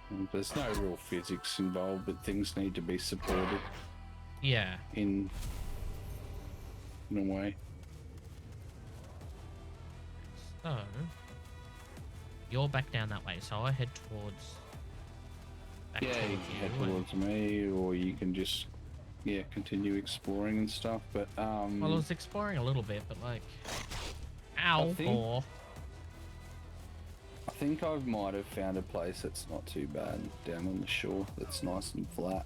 And there's no real physics involved, but things need to be supported Yeah. in a way. So, you're back down that way, so I head towards... Back Yeah, you towards can head and- towards me, or you can just, yeah, continue exploring and stuff, but Well, I was exploring a little bit, but like... Ow, I think- or... I think I might have found a place that's not too bad down on the shore, that's nice and flat.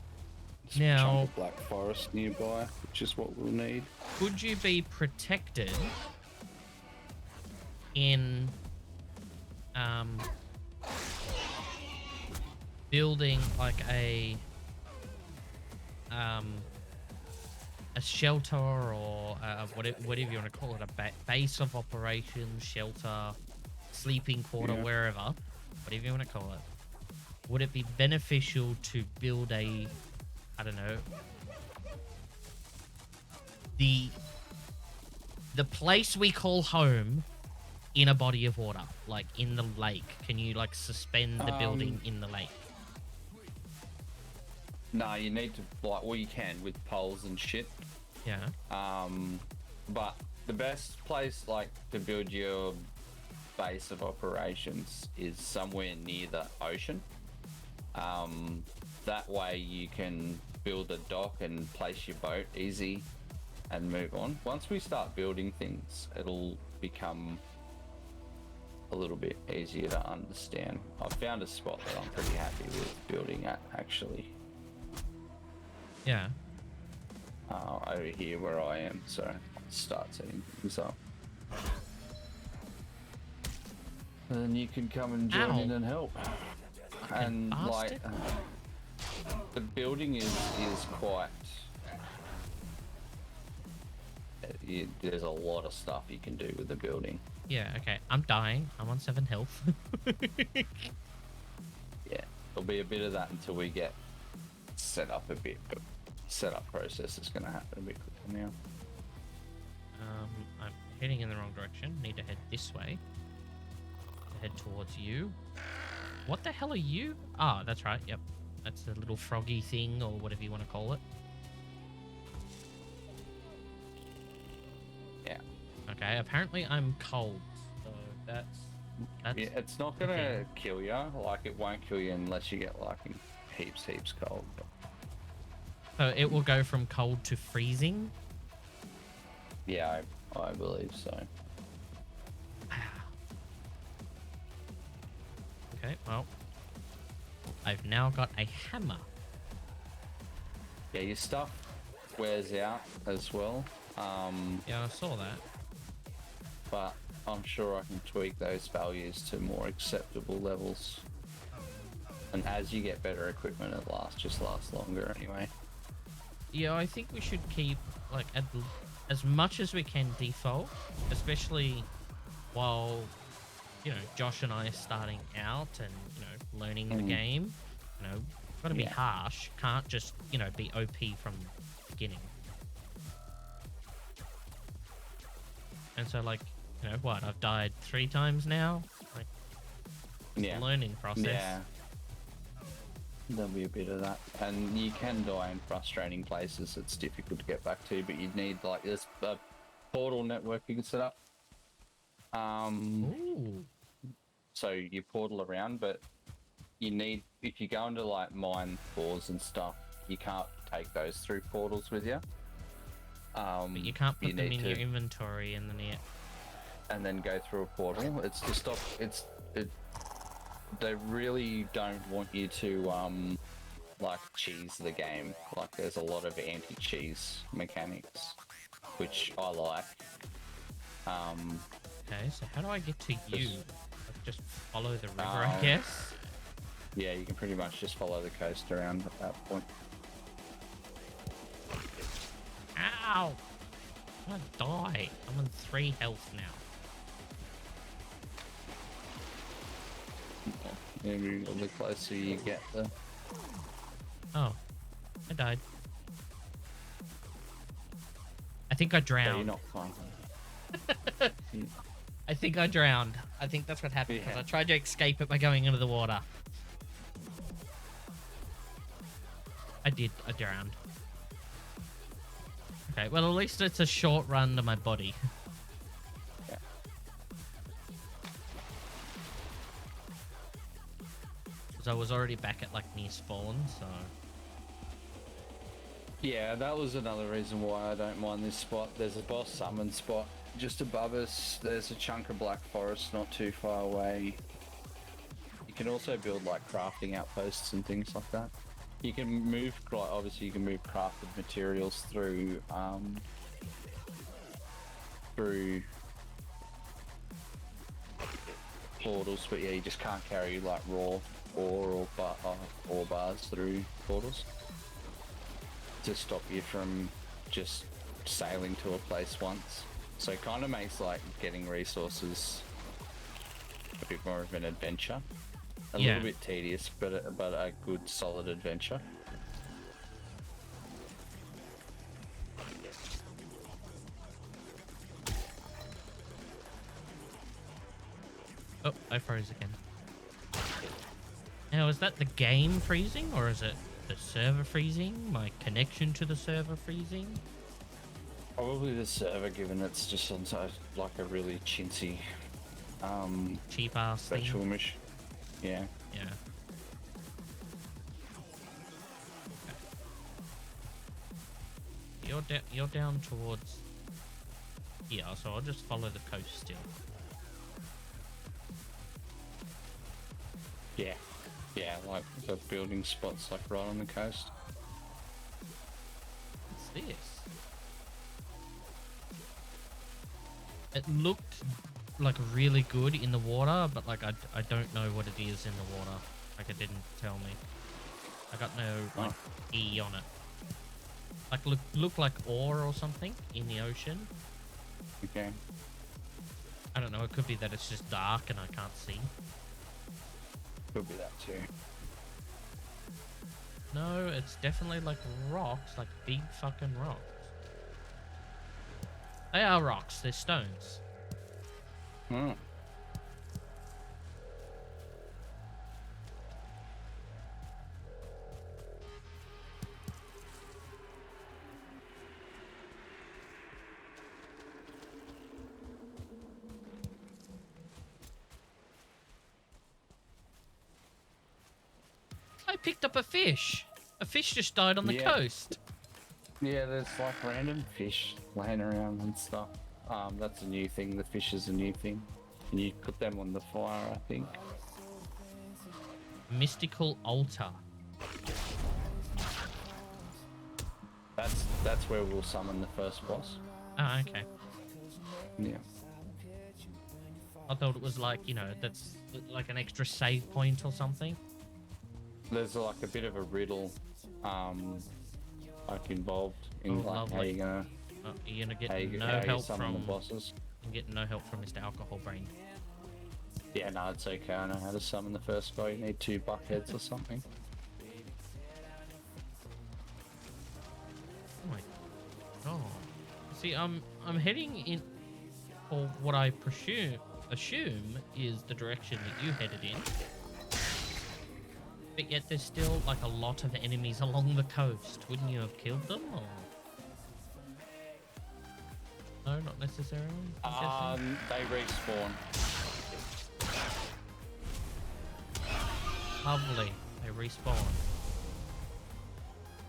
There's a Now- chunk of black forest nearby, which is what we'll need. Could you be protected in building like a shelter or whatever you want to call it, a base of operations, shelter, sleeping quarter, Yeah. wherever, whatever you want to call it? Would it be beneficial to build a, I don't know, the place we call home in a body of water, like in the lake? Can you like suspend the building in the lake? No, you need to, like, well, you can with poles and shit. Yeah. But the best place, like, to build your base of operations is somewhere near the ocean. That way you can build a dock and place your boat easy and move on. Once we start building things, it'll become a little bit easier to understand. I've found a spot that I'm pretty happy with building at, actually. Yeah. Over here where I am, so start setting things up. And then you can come and join in and help. And like, the building is quite. There's a lot of stuff you can do with the building. Yeah, okay. I'm dying. I'm on 7 health. Yeah, there'll be a bit of that until we get set up a bit, but setup process is going to happen a bit quicker now. I'm heading in the wrong direction. Need to head this way. Head towards you. What the hell are you? Ah, that's right. Yep. That's the little froggy thing, or whatever you want to call it. Yeah. Okay, apparently I'm cold. So that's yeah, it's not going to kill you. Like, it won't kill you unless you get, like, heaps cold. But... So it will go from cold to freezing? Yeah, I believe so. Okay, well, I've now got a hammer. Yeah, your stuff wears out as well. Yeah, I saw that. But I'm sure I can tweak those values to more acceptable levels. And as you get better equipment, it just lasts longer anyway. Yeah, I think we should keep, like, as much as we can default, especially while, you know, Josh and I are starting out and, you know, learning the game. You know, got to be harsh. Can't just, you know, be OP from the beginning. And so, like, you know, what? I've died 3 times now? Like, it's a learning process. Yeah. There'll be a bit of that. And you can die in frustrating places it's difficult to get back to, but you'd need, like, this portal network you can set up. Ooh. So you portal around, but you need, if you go into, like, mine floors and stuff, you can't take those through portals with you. But you can't put them in your inventory and then go through a portal. It's to stop. They really don't want you to like cheese the game. Like, there's a lot of anti-cheese mechanics, which I like. Okay, so how do I get to you? Like, just follow the river, I guess. Yeah, you can pretty much just follow the coast around at that point. Ow! I'm gonna die. I'm on 3 health now. Maybe the closer you get, the... Oh, I died. I think I drowned. you're not fine. I think I drowned. I think that's what happened because I tried to escape it by going into the water. I did. I drowned. Okay, well, at least it's a short run to my body. Yeah. Because I was already back at, like, near spawn, so... Yeah, that was another reason why I don't mind this spot. There's a boss summon spot just above us. There's a chunk of black forest not too far away. You can also build, like, crafting outposts and things like that. You can move, like, obviously you can move crafted materials through portals, but yeah, you just can't carry, like, raw ore or bars through portals to stop you from just sailing to a place once. So it kind of makes, like, getting resources a bit more of an adventure. A little bit tedious, but a good, solid adventure. Oh, I froze again. Now, is that the game freezing, or is it the server freezing? My connection to the server freezing? Probably the server, given it's just on like a really chintzy, cheap ass virtual thing. mesh. Yeah. Yeah. Okay. You're down towards here, so I'll just follow the coast still. Yeah. Yeah, like the building spots, like right on the coast. What's this? It looked like really good in the water, but like I don't know what it is in the water. Like it didn't tell me. I got no like E on it. Like look like ore or something in the ocean. Okay. I don't know. It could be that it's just dark and I can't see. Could be that too. No, it's definitely like rocks, like big fucking rocks. They are rocks. They're stones. Hmm. I picked up a fish. A fish just died on the Yeah. coast. Yeah, there's like random fish laying around and stuff. That's a new thing. The fish is a new thing. And you put them on the fire, I think. Mystical altar. That's where we'll summon the first boss. Oh, okay. Yeah. I thought it was like, you know, that's like an extra save point or something. There's like a bit of a riddle, like involved in Oh, like how lovely. you're gonna You're gonna get how you, no how you help summon the from. bosses. You get no help from Mr. Alcohol Brain. Yeah, no, it's okay. I know how to summon the first guy. You need 2 buckheads or something. Oh my god. See, I'm heading in, or what I assume is the direction that you headed in. But yet there's still like a lot of enemies along the coast. Wouldn't you have killed them, or? No, not necessarily. I'm guessing. They respawn. Lovely. They respawn.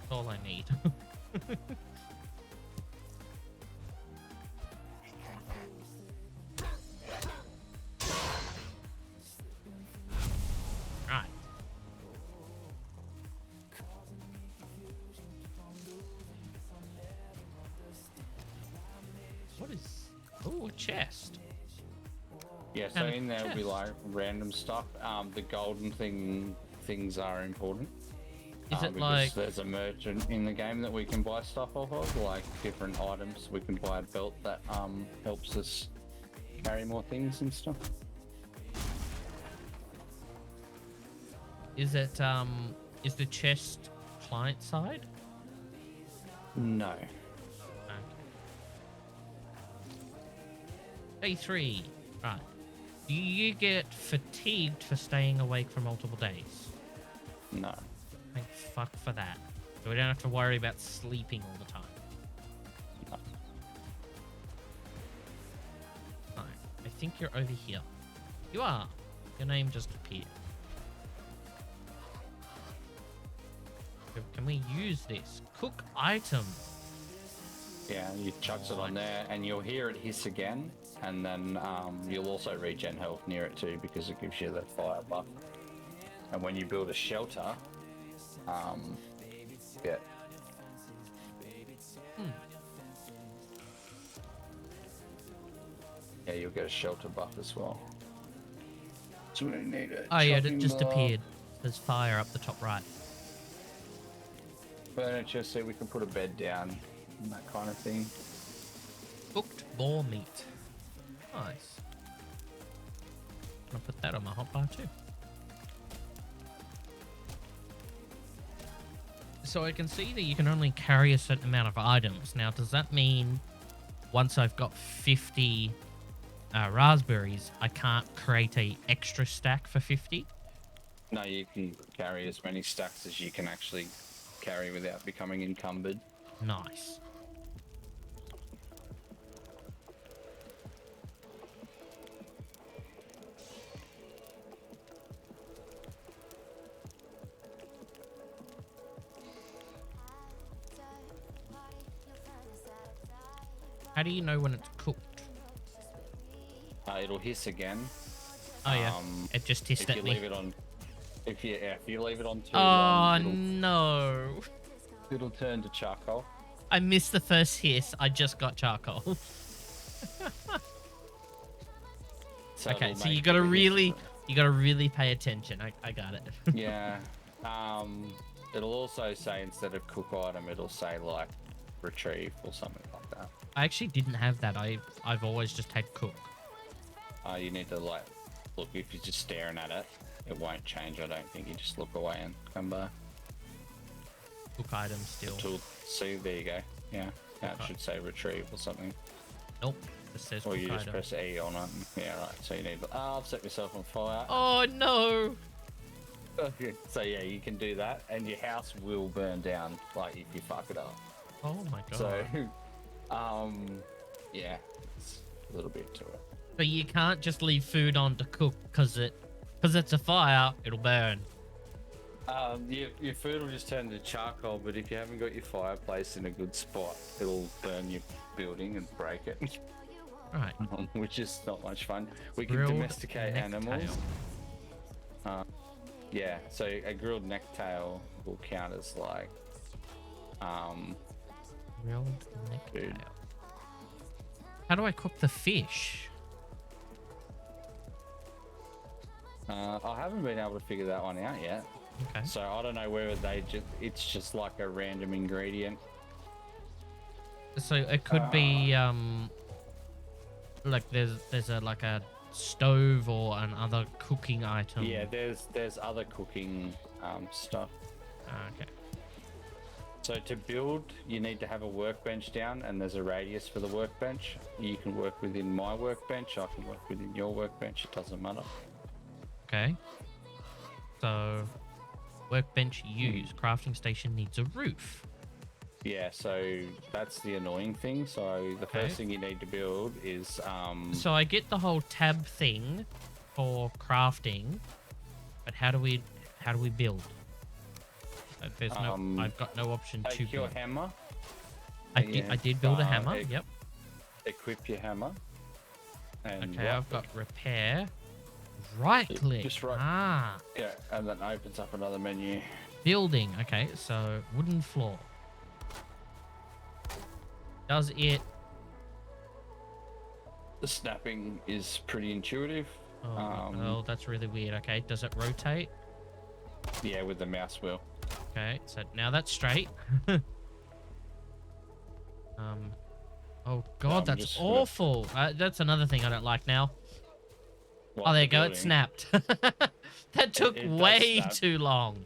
That's all I need. Right. What is... Oh, a chest. Yeah, so And a in there will be chest. like random stuff. The golden things are important. Is it because like... there's a merchant in the game that we can buy stuff off of, like different items. We can buy a belt that helps us carry more things and stuff. Is it, is the chest client side? No. Okay. Day 3. Right. Do you get fatigued for staying awake for multiple days? No. Thank fuck for that. So we don't have to worry about sleeping all the time. No. Right. I think you're over here. You are. Your name just appeared. Can we use this? Cook item. Yeah, you chucks it on there, and you'll hear it hiss again, and then you'll also regen health near it too, because it gives you that fire buff. And when you build a shelter, yeah. Yeah, you'll get a shelter buff as well. So we need it. Oh yeah, it just appeared. There's fire up the top right. Furniture, so we can put a bed down and that kind of thing. Cooked boar meat. Nice. I'll put that on my hotbar too. So I can see that you can only carry a certain amount of items. Now, does that mean once I've got 50 raspberries, I can't create a extra stack for 50? No, you can carry as many stacks as you can actually carry without becoming encumbered. Nice. How do you know when it's cooked? It'll hiss again. Oh yeah, it just hissed If you at me. leave it on, if you leave it on too Oh long, no! it'll turn to charcoal. I missed the first hiss. I just got charcoal. So Okay, it'll so you make gotta it a really, different- you gotta really pay attention. I got it. Yeah. It'll also say instead of cook item, it'll say like retrieve or something like that. I actually didn't have that. I've always just had cook. You need to like look if you're just staring at it, it won't change. I don't think you just look away and come back. Cook item still. Tool. See, there you go. Yeah. Now it Okay. should say retrieve or something. Nope. It says Or cook you just item. press E on it. Yeah, right. So you need. Oh, I've set myself on fire. Oh no! Okay. So yeah, you can do that, and your house will burn down like if you fuck it up. Oh my god. So, yeah, it's a little bit to it. So you can't just leave food on to cook because it's a fire. It'll burn. Your food will just turn to charcoal, but if you haven't got your fireplace in a good spot, it'll burn your building and break it, Right. which is not much fun. We can Grilled domesticate necktail. animals. Yeah, so a grilled necktail will count as like, Grilled Food. necktail. How do I cook the fish? I haven't been able to figure that one out yet. Okay. So I don't know whether it's just like a random ingredient. So it could be like there's a like a stove or another cooking item. Yeah, there's other cooking stuff. Okay. So to build, you need to have a workbench down, and there's a radius for the workbench. You can work within my workbench. I can work within your workbench. It doesn't matter. Okay. So workbench used. Crafting station needs a roof. Yeah, so that's the annoying thing. So the Okay. first thing you need to build is So I get the whole tab thing for crafting, but how do we build? There's no. I've got no option to take your build. hammer. I did build a hammer. e- Yep. Equip your hammer. And Okay, right I've got repair. Right click. Just right- Ah, Yeah, and then opens up another menu. building. Okay, so wooden floor. Does it? The snapping is pretty intuitive. Oh, oh, that's really weird. Okay, does it rotate? Yeah, with the mouse wheel. Okay, so now that's straight. Oh god, I'm that's just gonna- awful. That's another thing I don't like now. Like Oh, there the you go. It building. snapped. That took it does way snap. too long.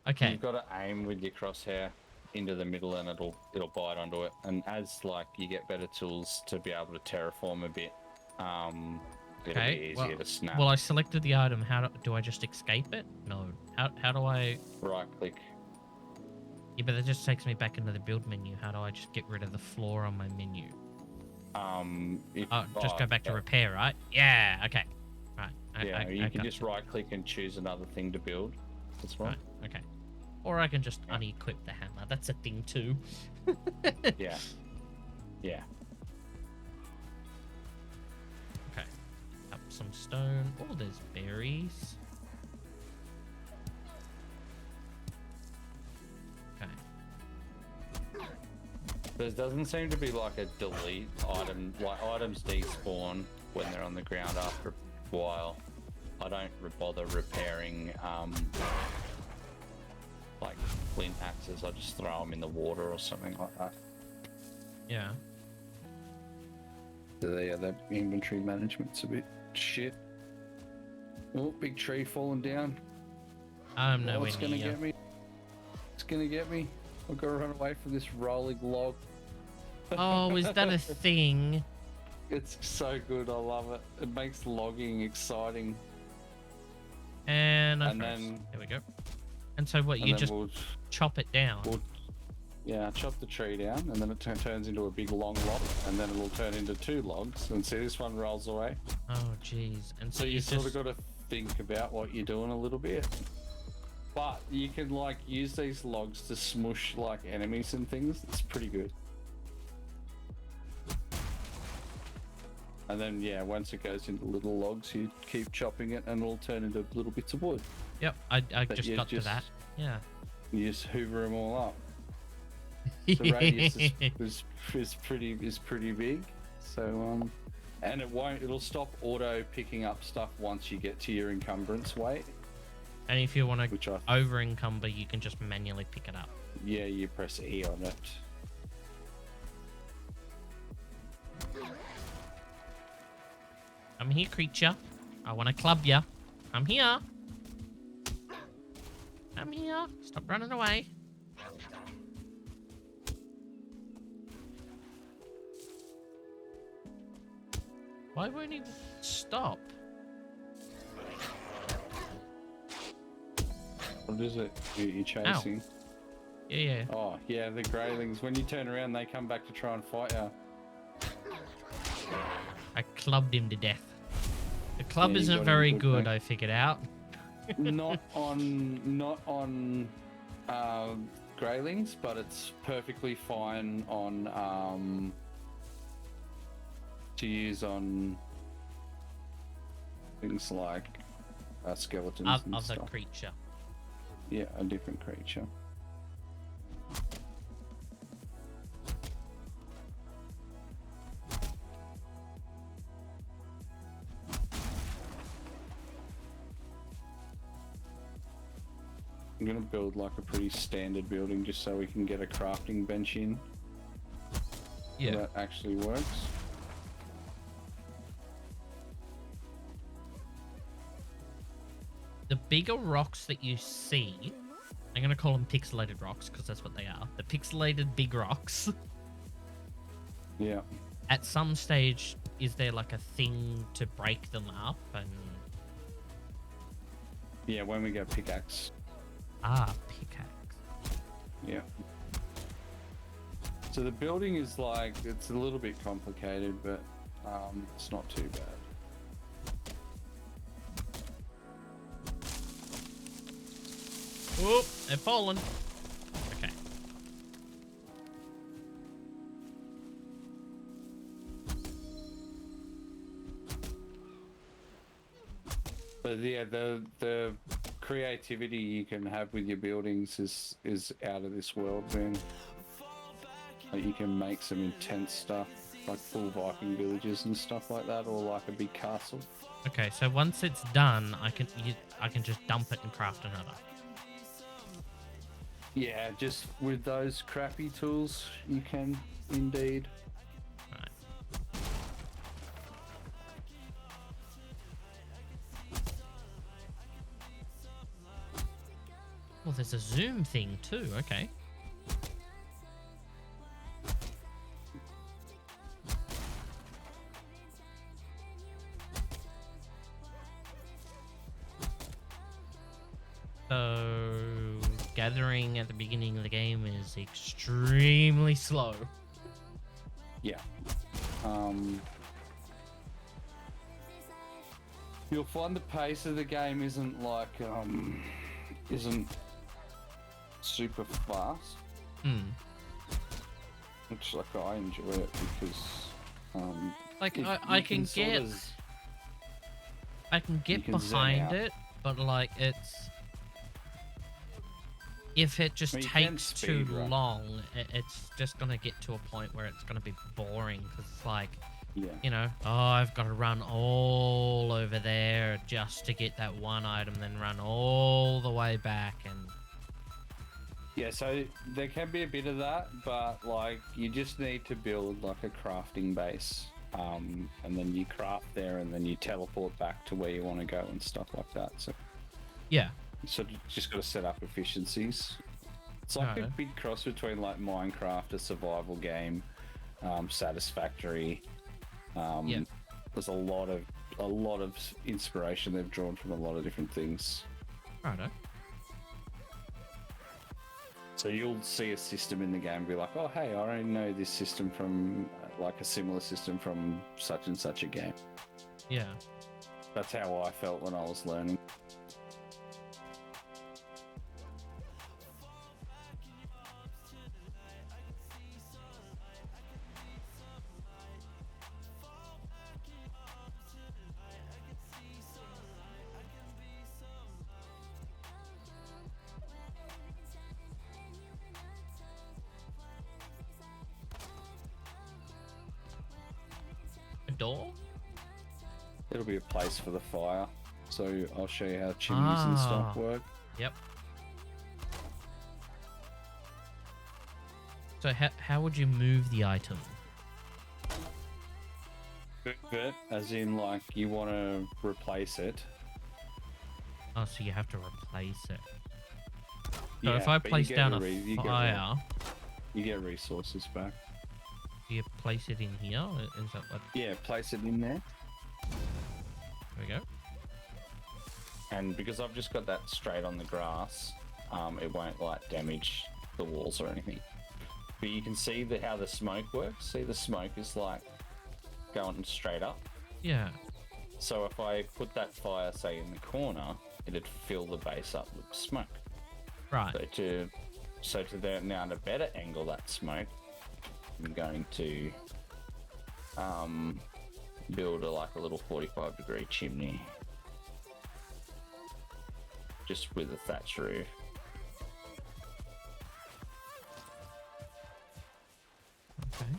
Okay. You've got to aim with your crosshair into the middle, and it'll bite onto it. And as like you get better tools to be able to terraform a bit, it'll be Okay. easier to snap. Well, I selected the item. How do I just escape it? No. How do I? Right click. Yeah, but that just takes me back into the build menu. How do I just get rid of the floor on my menu? Just go back to repair, right? Yeah. Okay. Right. Yeah, you I can got just right click and choose another thing to build. That's Right. right. Okay. Or I can just Yeah. unequip the hammer. That's a thing too. Yeah. Yeah. Okay. Up some stone. Oh, there's berries. Okay. There doesn't seem to be like a delete item. Like items despawn when they're on the ground after a while. I don't bother repairing like flint axes. I just throw them in the water or something like that. Yeah. So yeah, that inventory management's a bit shit. Oh, big tree falling down. I'm Oh, nowhere it's gonna near. get me. It's gonna get me. I've got to run away from this rolling log. Oh, is that a thing? It's so good. I love it. It makes logging exciting. And I And froze. then- There we go. And so what? And You then just we'll chop it down. yeah, chop the tree down, and then it turns into a big long log, and then it'll turn into two logs. And see, this one rolls away. Oh, jeez. And So you sort of got to think about what you're doing a little bit. But you can like use these logs to smush like enemies and things. It's pretty good. And then yeah, once it goes into little logs, you keep chopping it, and it'll turn into little bits of wood. Yep, I But just you got to that. Yeah. You just hoover them all up. The radius is pretty big. So And it'll stop auto picking up stuff once you get to your encumbrance weight. And if you want Which to over encumber, you can just manually pick it up. Yeah, you press E on it. I'm here, creature. I want to club ya. I'm here. I'm here. Stop running away. Why won't he stop? What is it you're chasing? Yeah. Oh, yeah, the greylings. When you turn around, they come back to try and fight you. I clubbed him to death. The club Yeah, you isn't got him very good, good, mate. I figured out. not on greylings, but it's perfectly fine on to use on things like skeletons and Other stuff. creature. Yeah, a different creature. I'm gonna build like a pretty standard building just so we can get a crafting bench in. Yeah. That actually works. The bigger rocks that you see, I'm going to call them pixelated rocks because that's what they are. The pixelated big rocks. Yeah. At some stage, is there like a thing to break them up? And Yeah, when we get pickaxe. Pickaxe. Yeah. So the building is like, it's a little bit complicated, but it's not too bad. Whoop, they're falling. Okay. But yeah, the creativity you can have with your buildings is out of this world, man. Like you can make some intense stuff, like full Viking villages and stuff like that, or like a big castle. Okay, so once it's done, I can just dump it and craft another. Yeah, just with those crappy tools, you can indeed. Right. Well, there's a zoom thing too. Okay. So, gathering at the beginning of the game is extremely slow. Yeah. You'll find the pace of the game isn't like isn't super fast. Which like I enjoy it because Like if I you can sort get of- I can get can zen behind out. it, but like it's if it just Well, you can takes too speed run. long, it's just gonna get to a point where it's gonna be boring because it's like, yeah. you know, oh, I've got to run all over there just to get that one item, then run all the way back, and Yeah, so there can be a bit of that, but like you just need to build like a crafting base, and then you craft there, and then you teleport back to where you want to go and stuff like that. So yeah, you sort of just got to set up efficiencies. It's like a Right. big cross between like Minecraft, a survival game, Satisfactory. Yeah. There's a lot of inspiration they've drawn from a lot of different things. righto. So you'll see a system in the game and be like, oh, hey, I already know this system from, like a similar system from such and such a game. Yeah. That's how I felt when I was learning. A door? it'll be a place for the fire. So I'll show you how chimneys and stuff work. Yep. So how would you move the item? Move it, as in like you want to replace it. Oh, so you have to replace it. So Yeah, if I but you place get down a a you get fire, you get resources back. do you place it in here? Is that what? Yeah, place it in there. There we go. And because I've just got that straight on the grass, it won't like damage the walls or anything. But you can see how the smoke works. See, the smoke is like going straight up. Yeah. So if I put that fire, say, in the corner, it'd fill the base up with smoke. Right. So now to better angle that smoke, I'm going to build like a little 45-degree chimney, just with a thatch roof. Okay.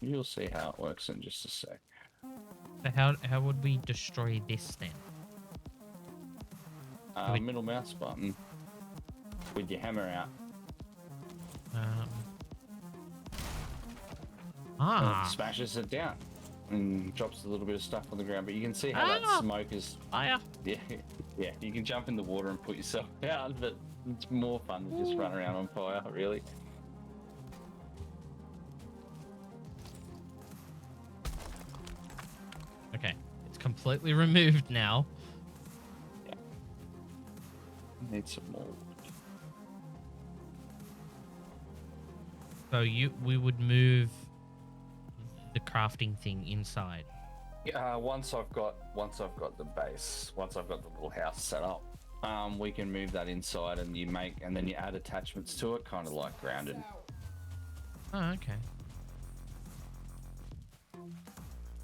You'll see how it works in just a sec. So how would we destroy this then? Middle mouse button with your hammer out. Smashes it down and drops a little bit of stuff on the ground. But you can see how that smoke is. Fire. Yeah, yeah. You can jump in the water and put yourself out, but it's more fun to just run around on fire, really. Okay, it's completely removed now. Yeah. Need some more. So we would move the crafting thing inside. Yeah, once I've got the base, once I've got the little house set up, we can move that inside, and then you add attachments to it, kind of like grounded. Oh, okay.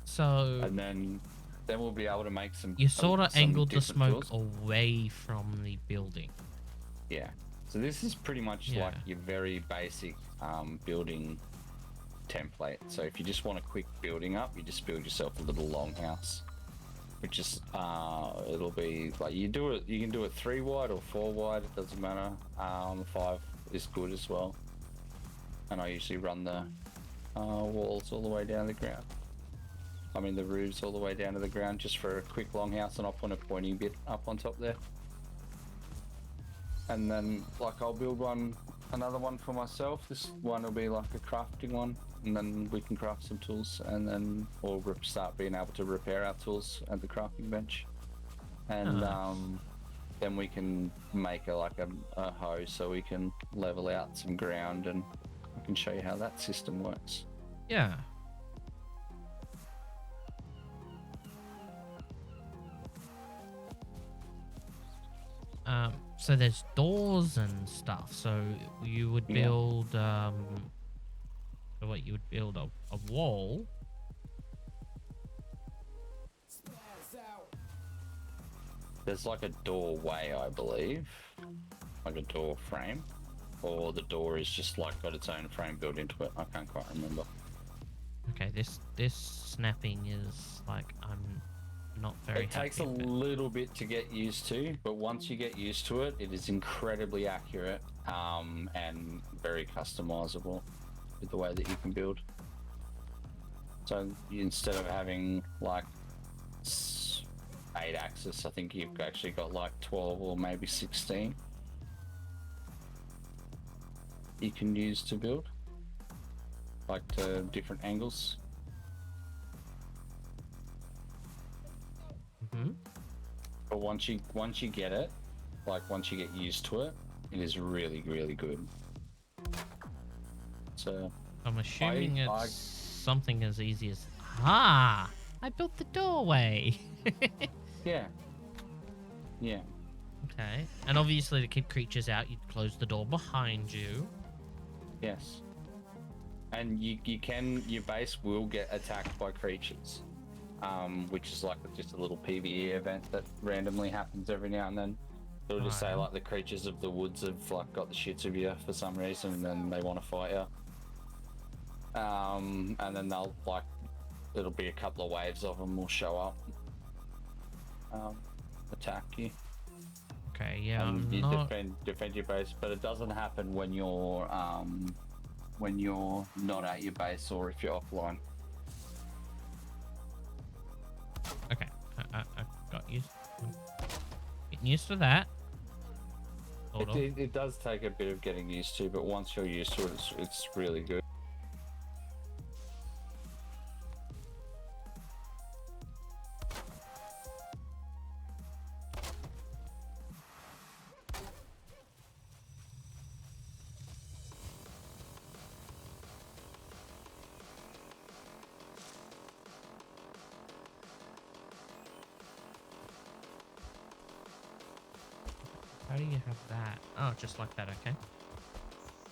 So And then we'll be able to make some. you sort of some angled the different smoke tools. away from the building. Yeah. So this is pretty much Yeah. like your very basic building template. So if you just want a quick building up, you just build yourself a little longhouse, which is it'll be like you can do it 3 wide or 4 wide, it doesn't matter. 5 is good as well. And I usually run the walls all the way down to the ground. I mean the roofs all the way down to the ground, just for a quick longhouse, and I'll put a pointy bit up on top there. And then like I'll build another one for myself. This one will be like a crafting one, and then we can craft some tools, and then we'll start being able to repair our tools at the crafting bench. And then we can make a hoe, so we can level out some ground, and I can show you how that system works. Yeah. So there's doors and stuff. So you would build, you would build a wall. There's like a doorway, I believe, like a door frame, or the door is just like got its own frame built into it. I can't quite remember. Okay, this snapping is like I'm not very It takes a happy with. little bit to get used to, but once you get used to it, it is incredibly accurate and very customizable with the way that you can build. So instead of having like 8 axis, I think you've actually got like 12 or maybe 16 you can use to build, like to different angles. But once you get it, like once you get used to it, it is really, really good. So I'm assuming I- it's something as easy as I built the doorway. yeah. Okay, and obviously to keep creatures out, you'd close the door behind you. Yes. And your base will get attacked by creatures, which is like just a little PvE event that randomly happens every now and then. It'll just say like the creatures of the woods have like got the shits of you for some reason, and then they want to fight you. And then they'll like it'll be a couple of waves of them will show up, attack you. Okay, yeah, I'm You not... defend your base, but it doesn't happen when you're not at your base or if you're offline. Okay, I got used. Getting used to that. Sort of. It does take a bit of getting used to, but once you're used to it, it's really good. How do you have that? Oh, just like that, okay.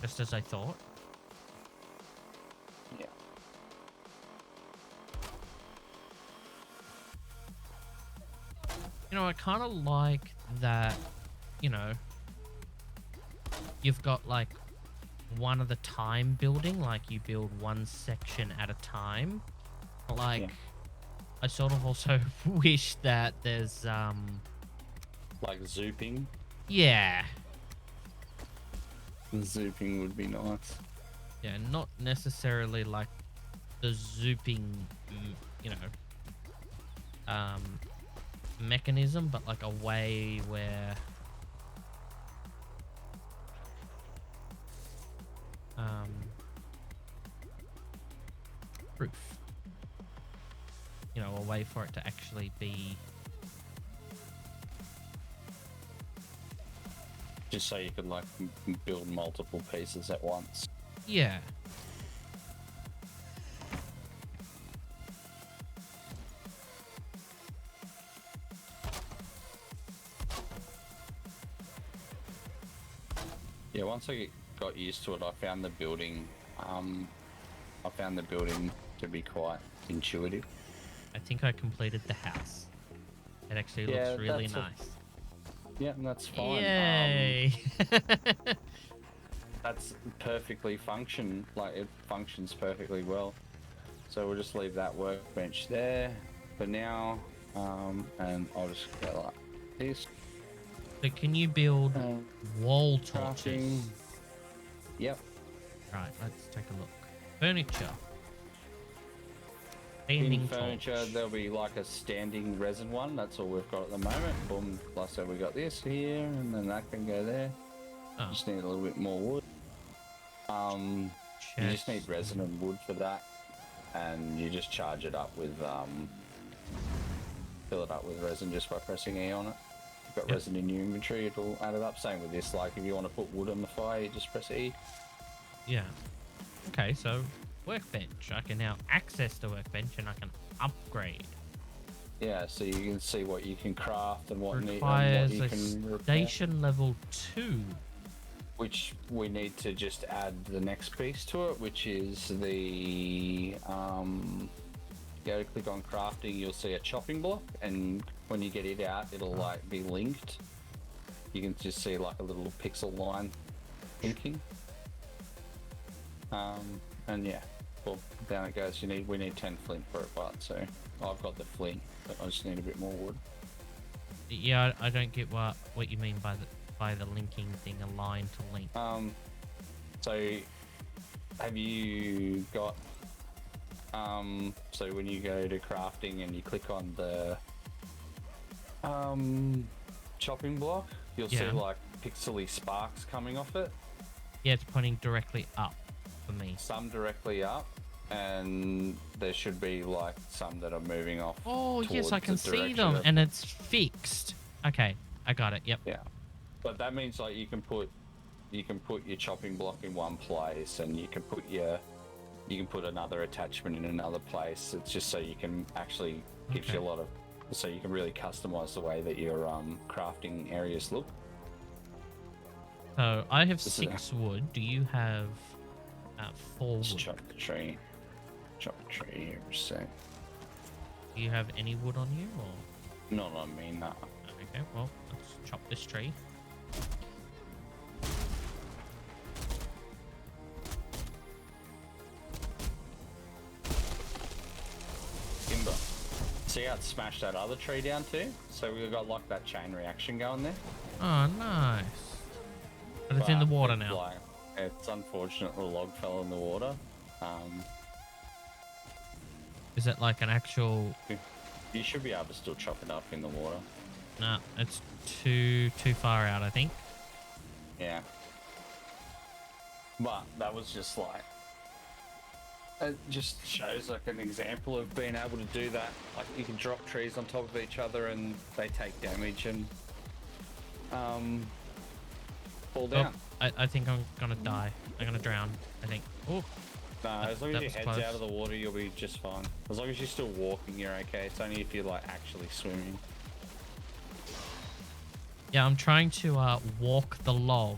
Just as I thought. Yeah. You know, I kind of like that, you know, you've got like one at a time building, like you build one section at a time. Like, Yeah. I sort of also wish that there's, Like zooping. yeah. Zooping would be nice. Yeah, not necessarily like the zooping, you know, mechanism, but like a way where proof, you know, a way for it to actually be, Just so you could like build multiple pieces at once. yeah. Yeah, once I got used to it, I found the building. I found the building to be quite intuitive. I think I completed the house. It actually Yeah, looks really that's a- nice. Yeah, and that's fine. Yay! That's perfectly like it functions perfectly well. So we'll just leave that workbench there for now, and I'll just go like this. So can you build wall Crafting. torches? Yep. Right, let's take a look. Furniture. In Standing furniture, torch. there'll be like a standing resin one. That's all we've got at the moment. Boom. Like so, we got this here, and then that can go there. Oh, Just need a little bit more wood. You just need chest. resin and wood for that, and you just charge it up with fill it up with resin just by pressing E on it. You've got Yep. resin in your inventory, it'll add it up. Same with this. Like if you want to put wood on the fire, you just press E. Yeah. Okay, so workbench. I can now access the workbench and I can upgrade. Yeah, so you can see what you can craft and what, Requires you a can repair. station level 2. Which we need to just add the next piece to it, which is the go to click on crafting, you'll see a chopping block, and when you get it out, it'll like be linked. You can just see like a little pixel line linking. And yeah, well, down it goes. We need 10 flint for it, but so I've got the flint, but I just need a bit more wood. Yeah, I don't get what you mean by the linking thing, align to link. So have you got so when you go to crafting and you click on the chopping block, you'll see Yeah. like pixely sparks coming off it, Yeah, it's pointing directly up for me. some directly up, and there should be like some that are moving off. Oh, yes, I towards can the see direction them, of- and it's fixed. Okay, I got it. Yep. yeah, but that means like you can put your chopping block in one place, and you can put another attachment in another place. It's just so you can actually gives you a lot of, so you can really customize the way that your crafting areas look. So I have This is 6 wood. Do you have 4 Let's wood? chop the tree. Chop the tree here for a sec. Do you have any wood on you, or? Not on me, no. Okay, well, let's chop this tree. See how it smashed that other tree down too? So we've got like that chain reaction going there. Oh, nice. But it's in the water it's now. Like, it's unfortunate the log fell in the water. Is it like an actual... You should be able to still chop it up in the water. No, it's too far out, I think. Yeah. But that was just like... It just shows like an example of being able to do that. Like you can drop trees on top of each other and they take damage and fall down. Oh, I think I'm gonna die. I'm gonna drown, I think. Oh, No, as long as your was head's close. out of the water, you'll be just fine. As long as you're still walking, you're okay. It's only if you're like actually swimming. yeah, I'm trying to walk the log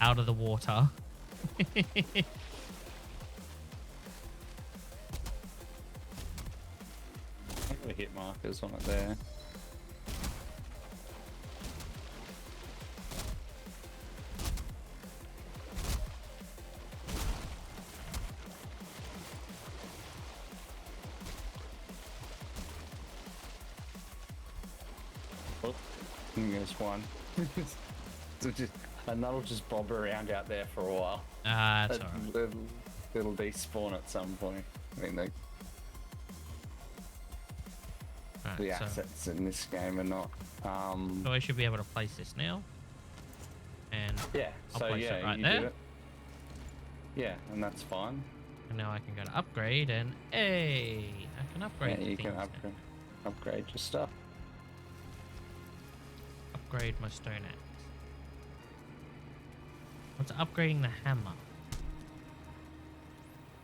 out of the water. The hit markers on it there. Oh, there's one. And that'll just bob around out there for a while. That's alright. It'll despawn at some point. I mean, the Right, so assets in this game are not. I should be able to place this now. And Yeah. I'll So place it yeah, right you there. do it. Yeah, and that's fine. And now I can go to upgrade and hey, I can upgrade Yeah, you things can now. upgrade your stuff. Upgrade my stone axe. What's upgrading the hammer?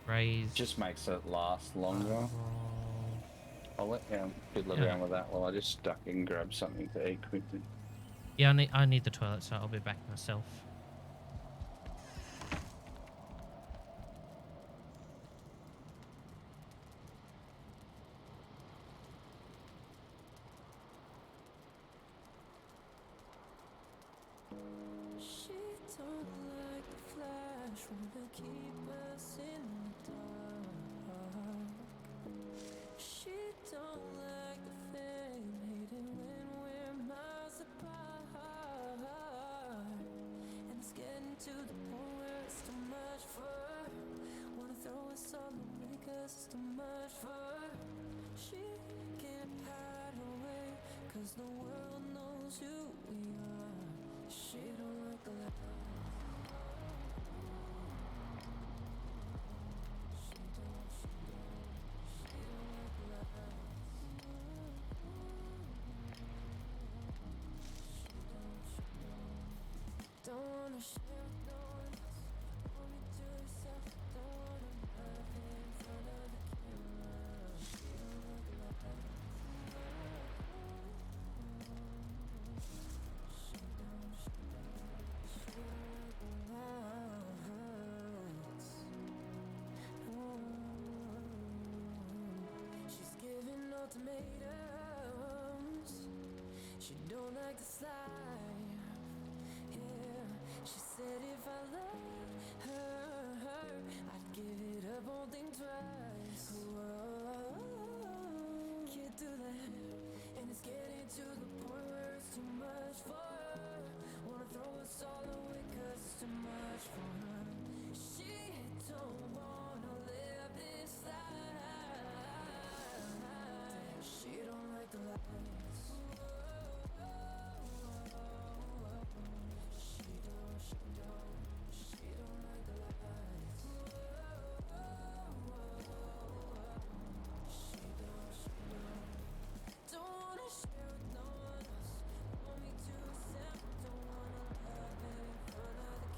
Raise. Just makes it last longer. I'll let you fiddle Yeah. around with that while I just duck in and grab something to eat quickly. Yeah, I need the toilet, so I'll be back myself. She don't like the flash, wanna keep us in the dark. She don't like the fame, hating when we're miles apart. And it's getting to the point where it's too much for her. Wanna throw us all away 'cause it's too much for her. She can't hide away 'cause the world knows who we are. She don't like the light. She don't like the light. Don't wanna share, don't wanna hold me to yourself. Don't wanna laugh in front of the camera. She don't like the light. She's giving ultimatums. She don't like the slide. Yeah, she said if I loved her, I'd give it up, won't think twice. Whoa, can't do that. And it's getting to the point where it's too much for her. Wanna throw us all away 'cause it's too much for her. She don't wanna live this life. She don't like the lights. She don't like the lights. She don't. Don't wanna share with no one else. Want me to accept. Don't wanna love in front of the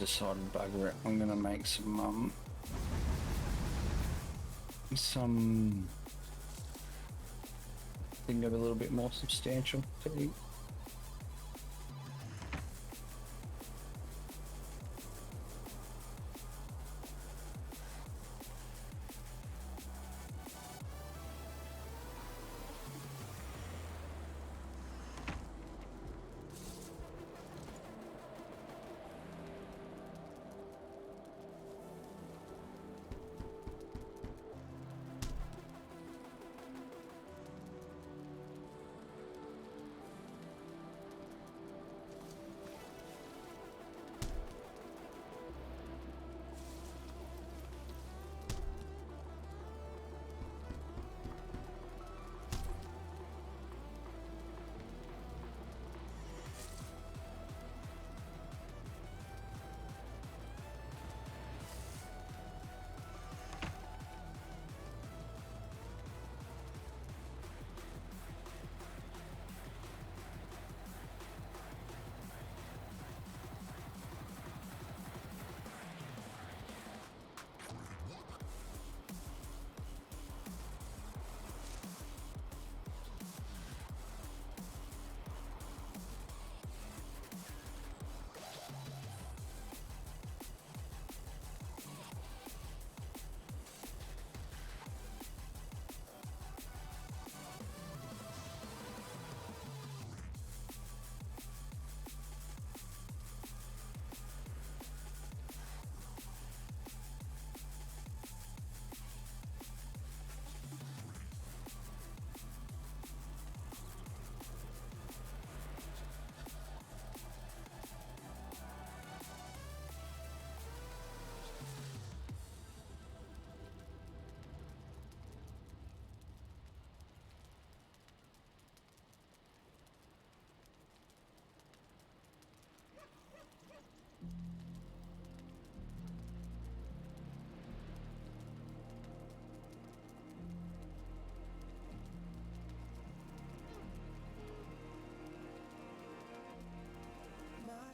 decided, bugger it, I'm gonna make some think of a little bit more substantial to eat.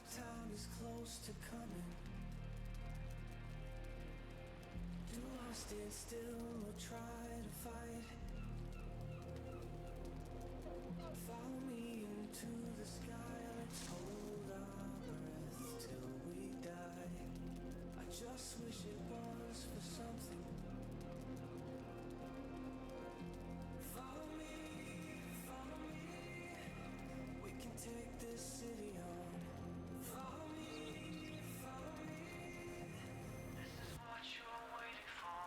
Time is close to coming. Do I stand still or try to fight? Follow me into the sky. Let's hold our breath till we die. I just wish it was for something. Follow me, follow me. We can take this city on. Follow me, follow me. This is what you're waiting for.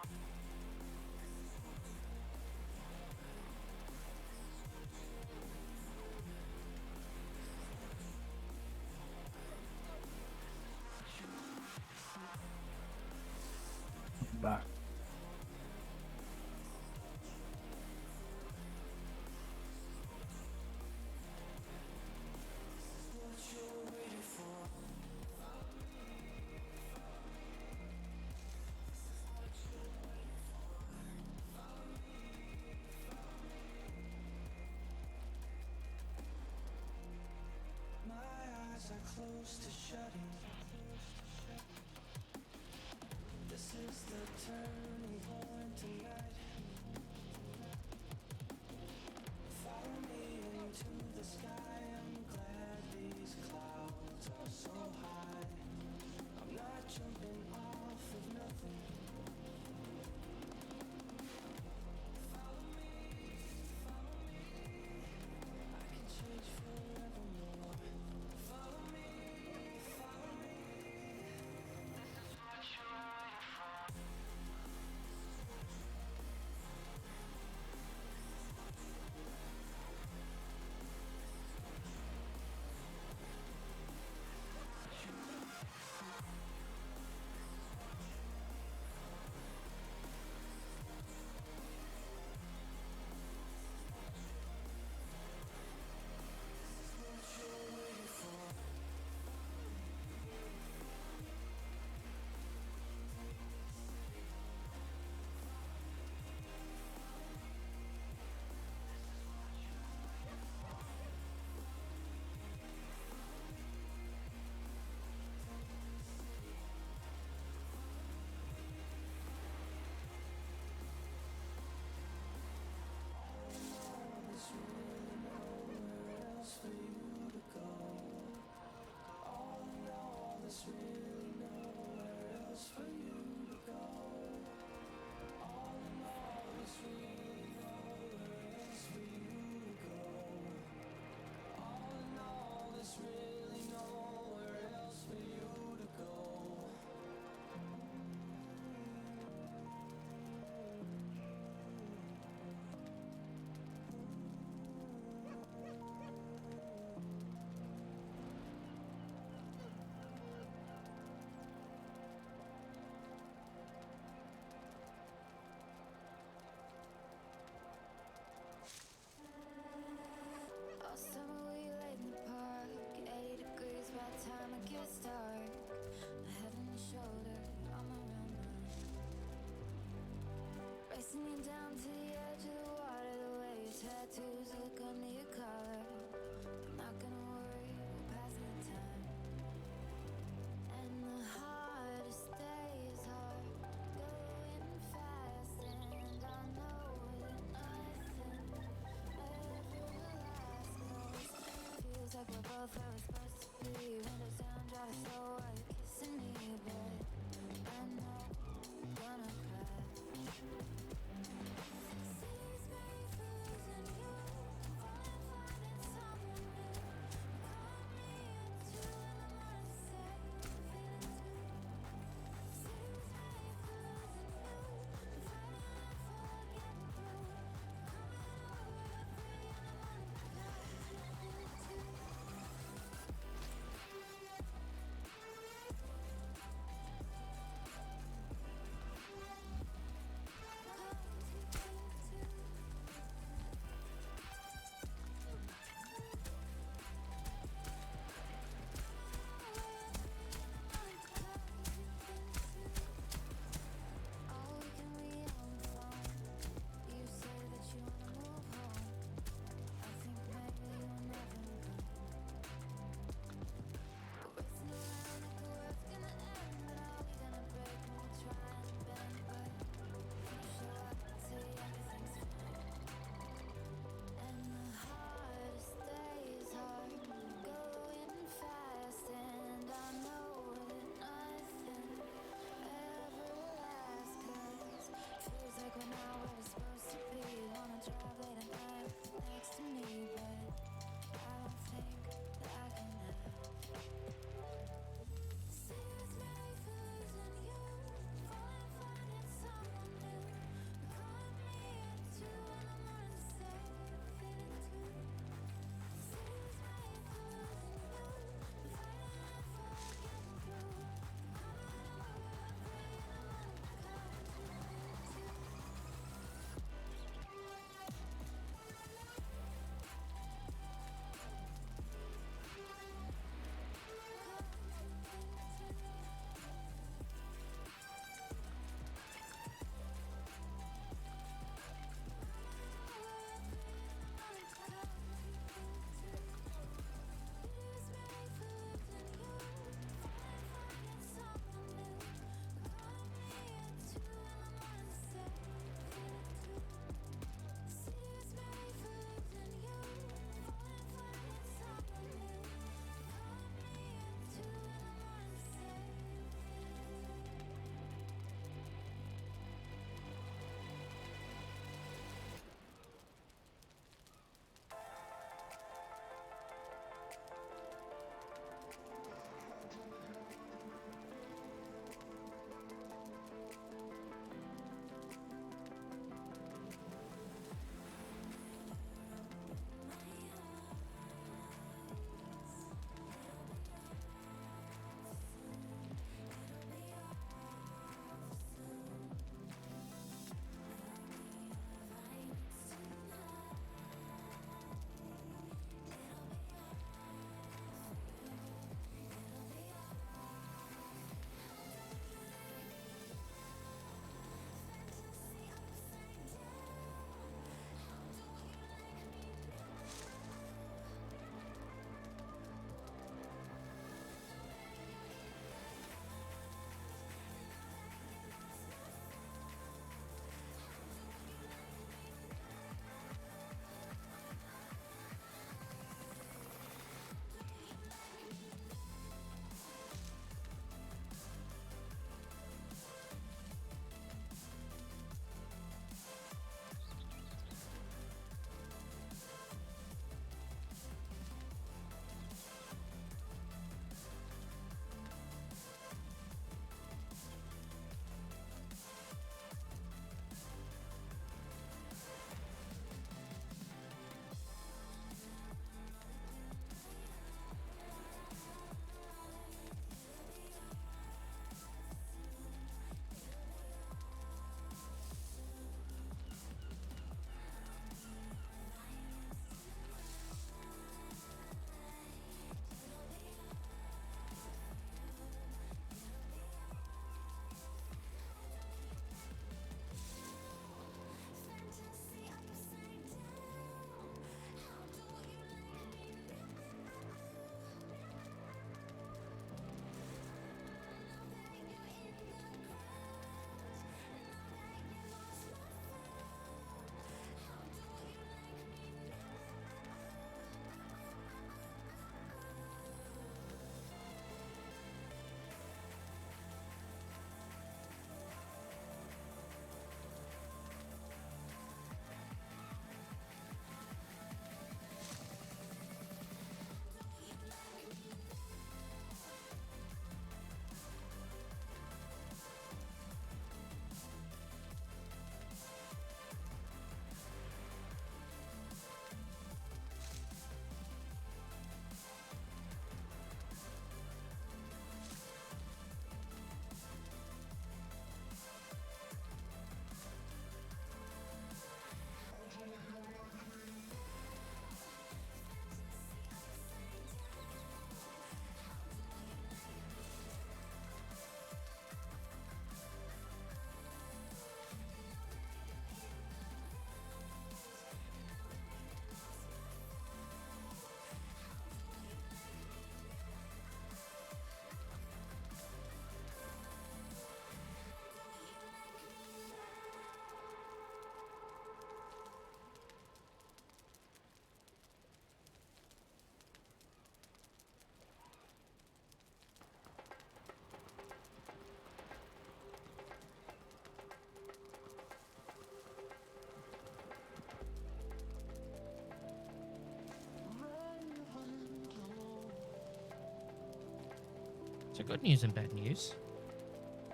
So good news and bad news.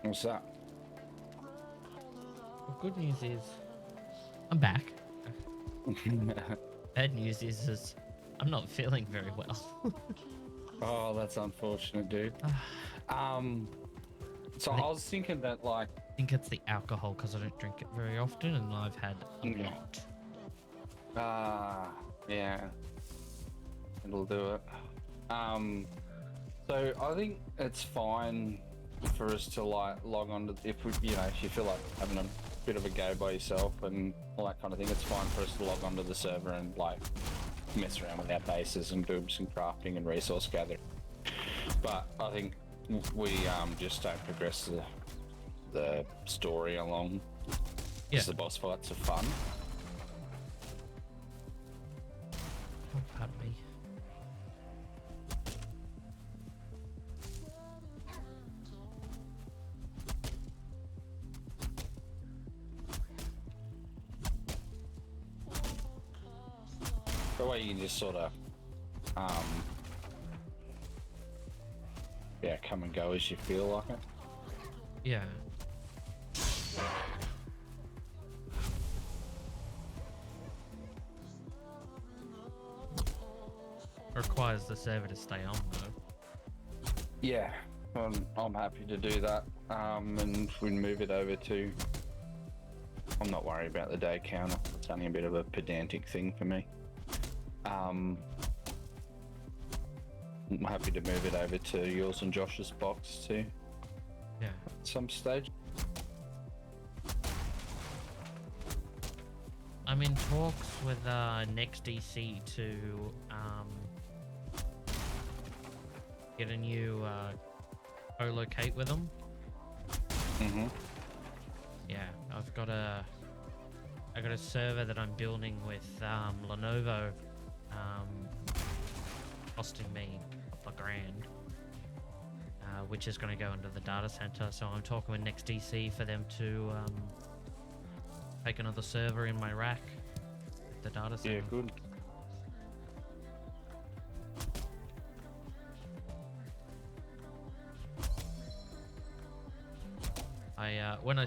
What's that? Well, good news is I'm back. Bad news is I'm not feeling very well. Oh, that's unfortunate, dude. So I was thinking that, like, I think it's the alcohol because I don't drink it very often, and I've had a Yeah. lot. Yeah, it'll do it. So I think it's fine for us to like log on to, if we, you know, if you feel like having a bit of a go by yourself and all that kind of thing, it's fine for us to log onto the server and like mess around with our bases and do some crafting and resource gathering. But I think we just don't progress the story along. Yeah. Because the boss fights are fun. Oh, pardon me. The way you can just sort of, yeah, come and go as you feel like it. Yeah. Requires the server to stay on though. Yeah, I'm happy to do that. And we move it over to. I'm not worried about the day counter. It's only a bit of a pedantic thing for me. I'm happy to move it over to yours and Josh's box too Yeah. at some stage. I'm in talks with Next DC to get a new co-locate with them. Mm-hmm. Yeah, I got a server that I'm building with Lenovo, costing me $2,000, which is going to go into the data center. So I'm talking with Next DC for them to take another server in my rack, the data center. Yeah, good. When I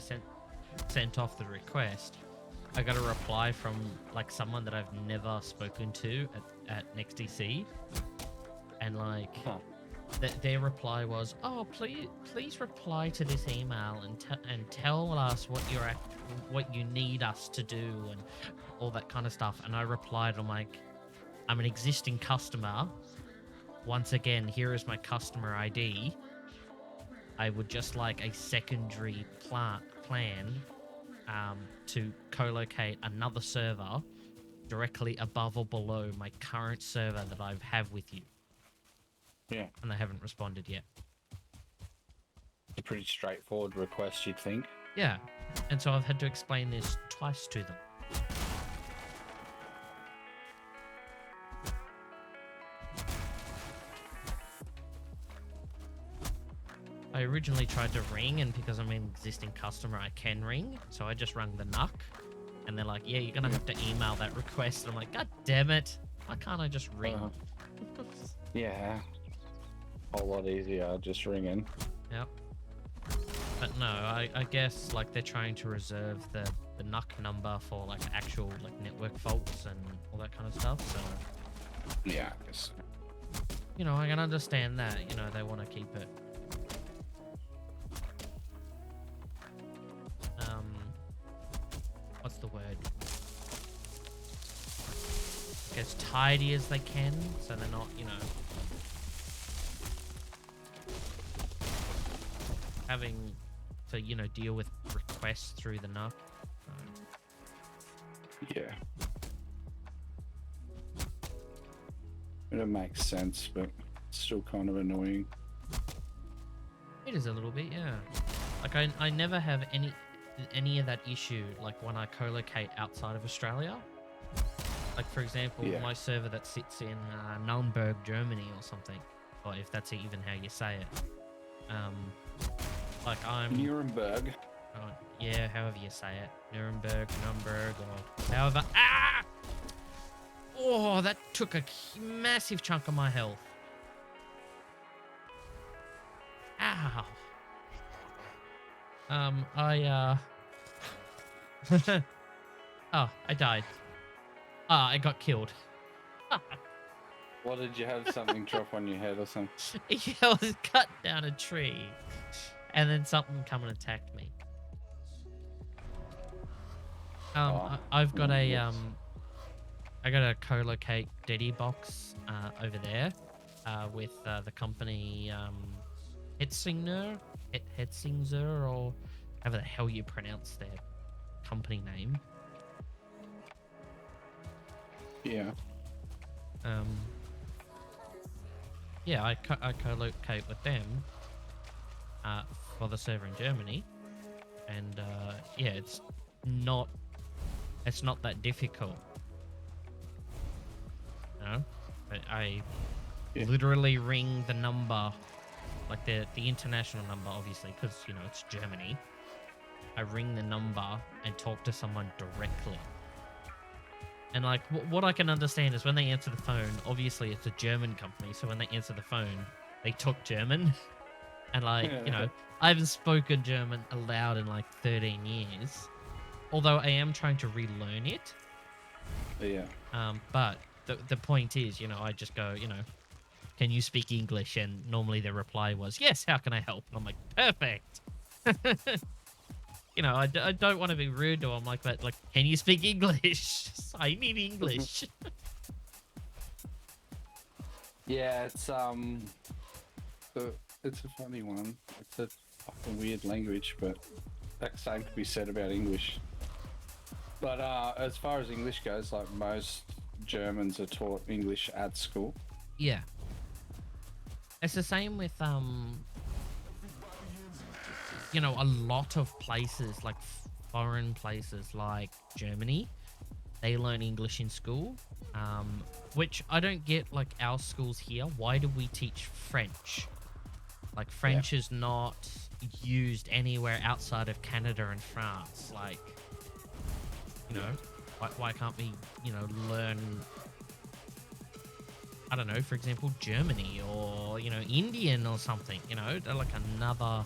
sent off the request, I got a reply from like someone that I've never spoken to at NextDC, and like their reply was, "Oh, please reply to this email and tell us what you need us to do and all that kind of stuff." And I replied, I'm like, "I'm an existing customer. Once again, here is my customer ID. I would just like a secondary plan to co-locate another server directly above or below my current server that I have with you." Yeah, And they haven't responded yet. it's a pretty straightforward request, you'd think. Yeah, and so I've had to explain this twice to them. I originally tried to ring, and because I'm an existing customer, I can ring. So I just rang the NUC, and they're like, "Yeah, you're gonna have to email that request." And I'm like, "God damn it! Why can't I just ring?" Yeah, a whole lot easier just ringing. Yep. But no, I guess like they're trying to reserve the NUC number for like actual like network faults and all that kind of stuff. So Yeah, I guess. you know, I can understand that. You know, they want to keep it. What's the word? As tidy as they can, so they're not, you know, having to, you know, deal with requests through the NUC. Yeah. It makes sense, but it's still kind of annoying. It is a little bit, yeah. Like I never have any of that issue like when I co-locate outside of Australia. Like for example, my server that sits in Nuremberg, Germany or something, or if that's even how you say it. Like I'm Nuremberg. yeah, however you say it, Nuremberg, or however. Ah! Oh, that took a massive chunk of my health. Ow. Oh, I died. Ah, I got killed. What, did you have something drop on your head or something? Yeah, I was cut down a tree, and then something come and attacked me. I've got a I got a co-locate Deddy box over there with the company Hetzinger, Hetzinger, or however the hell you pronounce their company name. Yeah. Yeah, I co-locate with them for the server in Germany, and yeah, it's not that difficult. No, but I literally ring the number, like the international number, obviously, because you know it's Germany. I ring the number and talk to someone directly. And like what I can understand is when they answer the phone, obviously it's a German company, so when they answer the phone, they talk German. And like, you know, I haven't spoken German aloud in like 13 years. Although I am trying to relearn it. Yeah. But the point is, you know, I just go, you know, can you speak English? And normally the reply was, yes, how can I help? And I'm like, perfect. You know, I don't want to be rude to them, like, but like, can you speak English? I need English. Yeah, it's a funny one. It's a fucking weird language, but that same could be said about English. But as far as English goes, like most Germans are taught English at school. Yeah. It's the same with you know, a lot of places, like foreign places like Germany, they learn English in school, which I don't get. Like our schools here, why do we teach French? Like French is not used anywhere outside of Canada and France. Like, you know, why can't we, you know, learn, I don't know, for example, Germany or, you know, Indian or something, you know, they're like another...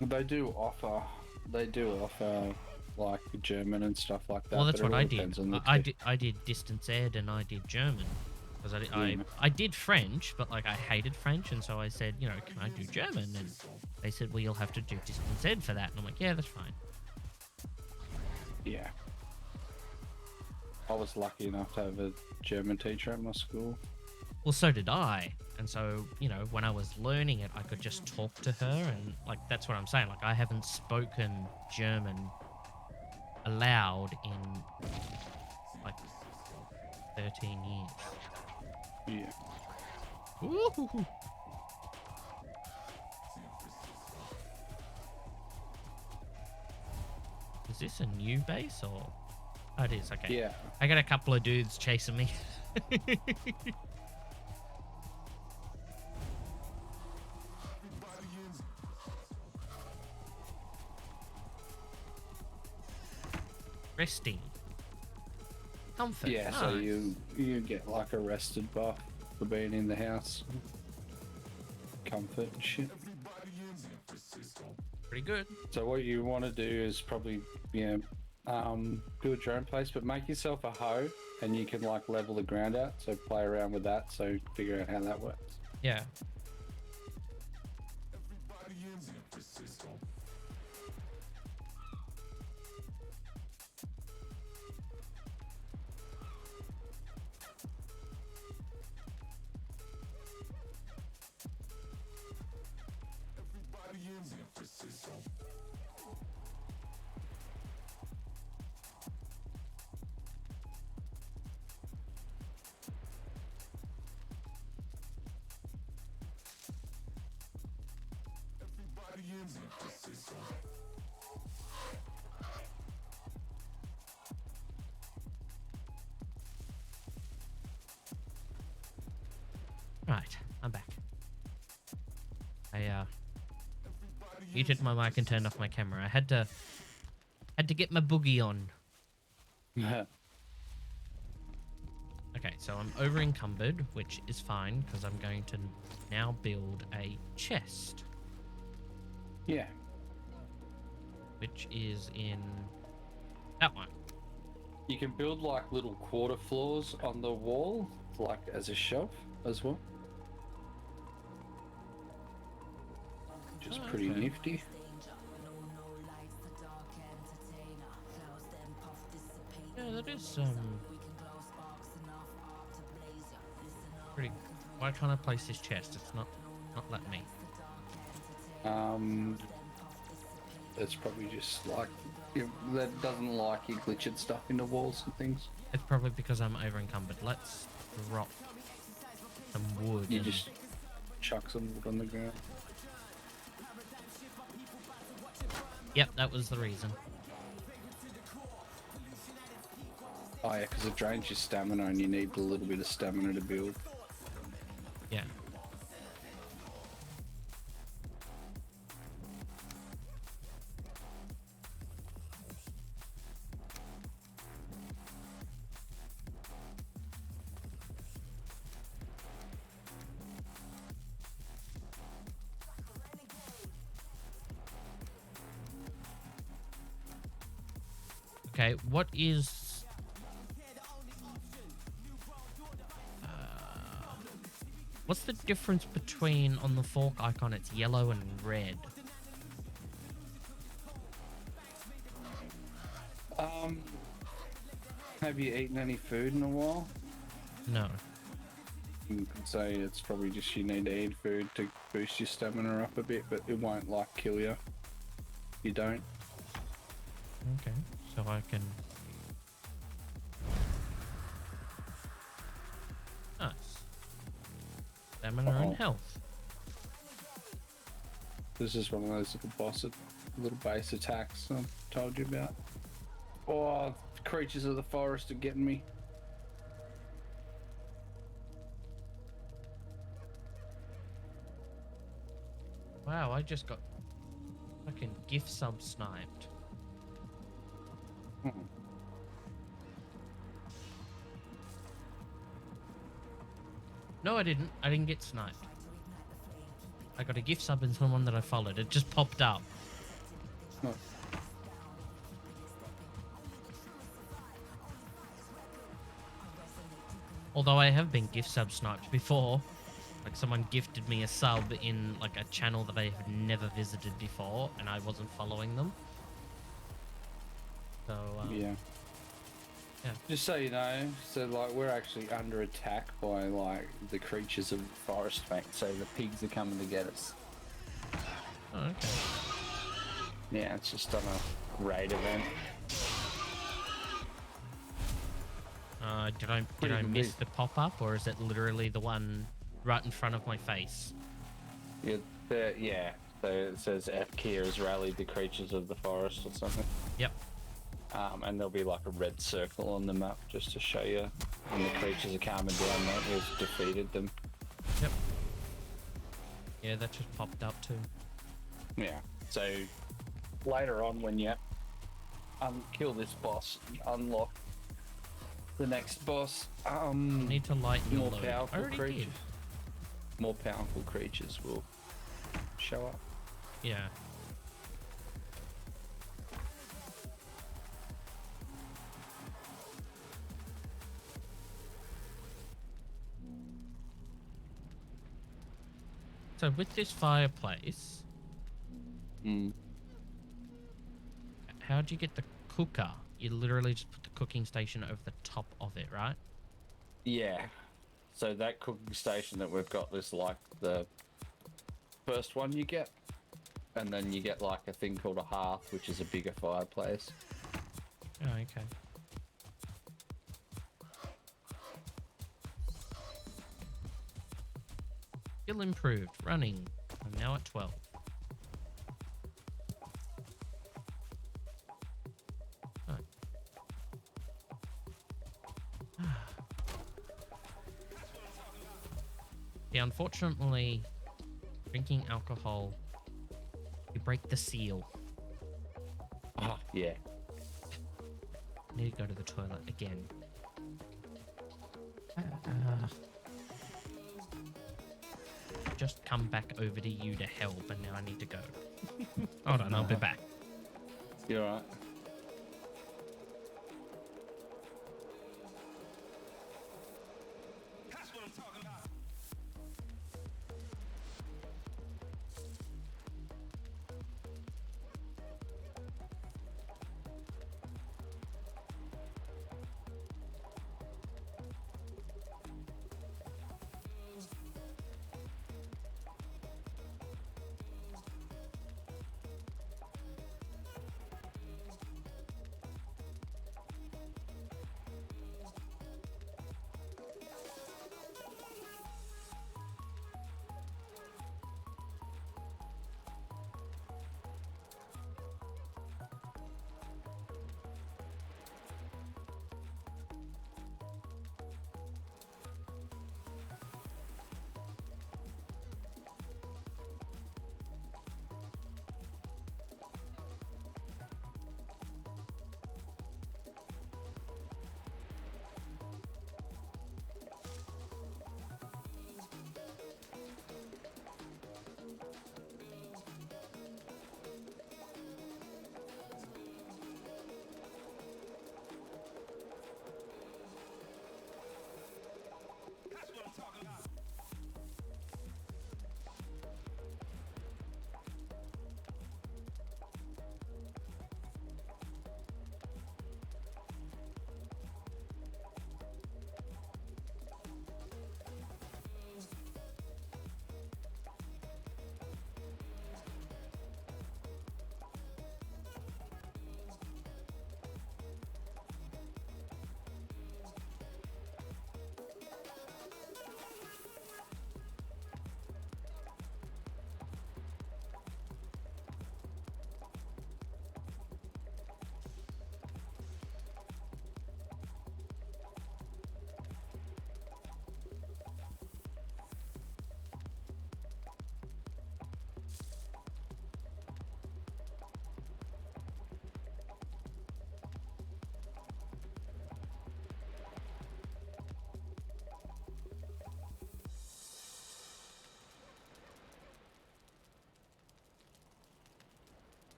They do offer like German and stuff like that. Well, that's what I did. I I did distance ed and I did German. Because I did French, but like I hated French, and so I said, you know, can I do German? And they said, well, you'll have to do distance ed for that. And I'm like, yeah, that's fine. Yeah. I was lucky enough to have a German teacher at my school. Well, so did I. And so, you know, when I was learning it, I could just talk to her, and like that's what I'm saying. Like I haven't spoken German aloud in like 13 years. Yeah. Ooh. Is this a new base or? Oh, it is. Okay. Yeah. I got a couple of dudes chasing me. Resting. Comfort. Yeah, Nice. so you get like a rested buff for being in the house. Comfort and shit. Pretty good. So what you want to do is probably, build your own place, but make yourself a hoe and you can like level the ground out. So play around with that. So figure out how that works. Yeah. Right, I'm back. I muted my mic and turned off my camera. I had to get my boogie on. Okay, Okay, so I'm over encumbered, which is fine because I'm going to now build a chest, Yeah. which is in that one. You can build like little quarter floors on the wall, like as a shelf as well. Which is pretty okay. nifty. Yeah, that is pretty. Why can't I place this chest? It's not letting me. It's probably just like that doesn't like you glitching stuff in the walls and things. It's probably because I'm over encumbered. Let's drop some wood. You and- just chuck some wood on the ground. Yep, that was the reason. Oh yeah, because it drains your stamina and you need a little bit of stamina to build. Yeah. Okay, what is... what's the difference between, on the fork icon, it's yellow and red? Have you eaten any food in a while? No. You can say it's probably just you need to eat food to boost your stamina up a bit, but it won't like kill you. You don't. Okay, so I can... Nice. Stamina and health. This is one of those little base attacks I told you about. Oh, creatures of the forest are getting me. Wow, I just got fucking gift sub sniped. Hmm. No, I didn't. I didn't get sniped. I got a gift sub in someone that I followed. It just popped up. Oh. Although I have been gift sub sniped before. Like someone gifted me a sub in like a channel that I have never visited before and I wasn't following them. So, Yeah. Yeah. Just so you know, so like we're actually under attack by like the creatures of the forest, mate. So the pigs are coming to get us. Oh, okay. Yeah, it's just on a raid event. Did I Pretty miss big. the pop-up or is it literally the one right in front of my face? Yeah. So it says F Kia has rallied the creatures of the forest or something. Yep. And there'll be like a red circle on the map just to show you when the creatures are calming down, mate. We've defeated them. Yep. Yeah, that just popped up too. Yeah. So later on, when you kill this boss, you unlock the next boss. You need to lighten your More load. I powerful already creatures. did. More powerful creatures will show up. Yeah. So with this fireplace, how do you get the cooker? You literally just put the cooking station over the top of it, right? Yeah. So that cooking station that we've got is like the first one you get, and then you get like a thing called a hearth, which is a bigger fireplace. Oh, okay. Skill improved. Running. I'm now at 12. Right. Yeah, unfortunately, drinking alcohol, you break the seal. Oh, yeah. I need to go to the toilet again. Just come back over to you to help, and now I need to go. Hold on, I'll be back. You're right.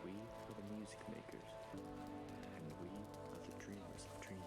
We are the music makers, and we are the dreamers of dreams.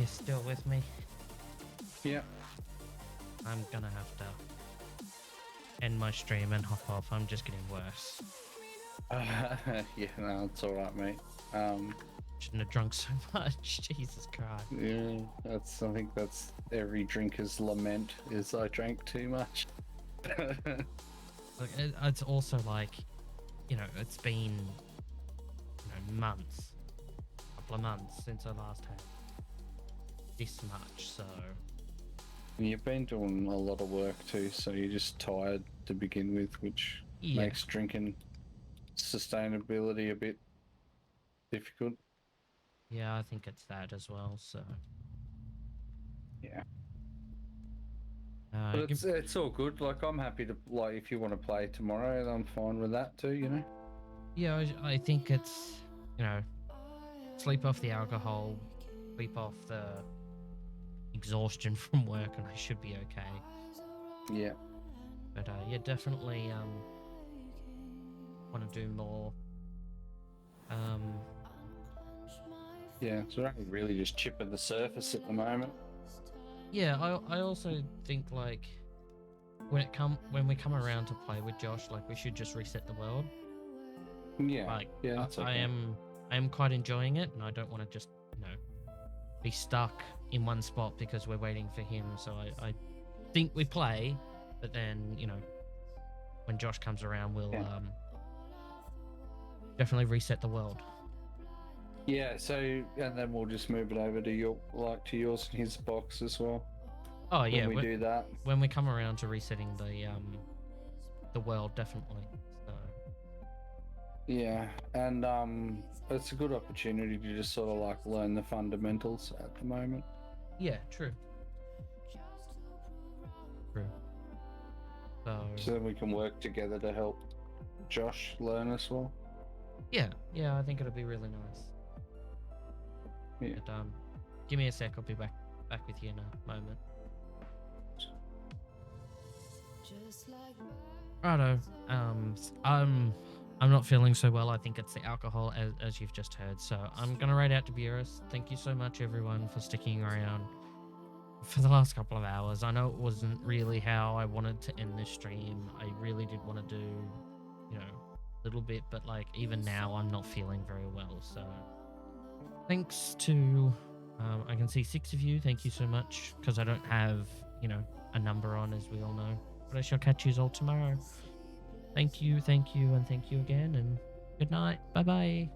you're still with me, Yeah. I'm gonna have to end my stream and hop off. I'm just getting worse. Yeah, no, it's alright, mate. Shouldn't have drunk so much. Jesus Christ. Yeah, I think that's every drinker's lament is I drank too much. Look, it's also like, you know, it's been, months, a couple of months since I last had this much, so You've been doing a lot of work too, so you're just tired to begin with, which yeah. makes drinking sustainability a bit difficult. Yeah, I think it's that as well, so. Yeah. But it's all good. Like, I'm happy to, like, if you want to play tomorrow, I'm fine with that too, you know? Yeah, I think it's, sleep off the alcohol, sleep off the exhaustion from work, and I should be okay. Yeah. But yeah, definitely want to do more. Yeah, so we're only really just chipping the surface at the moment. Yeah, I also think like when we come around to play with Josh, like we should just reset the world. Yeah. Like Yeah, that's okay. I am quite enjoying it, and I don't want to just be stuck in one spot because we're waiting for him. So I think we play, but then when Josh comes around, we'll definitely reset the world. Yeah, so and then we'll just move it over to yours and his box as well. Oh yeah, when we do that. When we come around to resetting the world, definitely. So. Yeah, and it's a good opportunity to just sort of like learn the fundamentals at the moment. Yeah, true. True. So then we can work together to help Josh learn as well. Yeah, I think it'll be really nice. Yeah. But, give me a sec. I'll be back with you in a moment. Righto. I'm not feeling so well. I think it's the alcohol, as you've just heard. So I'm gonna raid out to Beerus. Thank you so much, everyone, for sticking around for the last couple of hours. I know it wasn't really how I wanted to end this stream. I really did want to do, a little bit, but like even now, I'm not feeling very well. So thanks to, I can see 6 of you. Thank you so much, because I don't have, a number on, as we all know. But I shall catch you all tomorrow. Thank you, and thank you again, and good night. Bye-bye.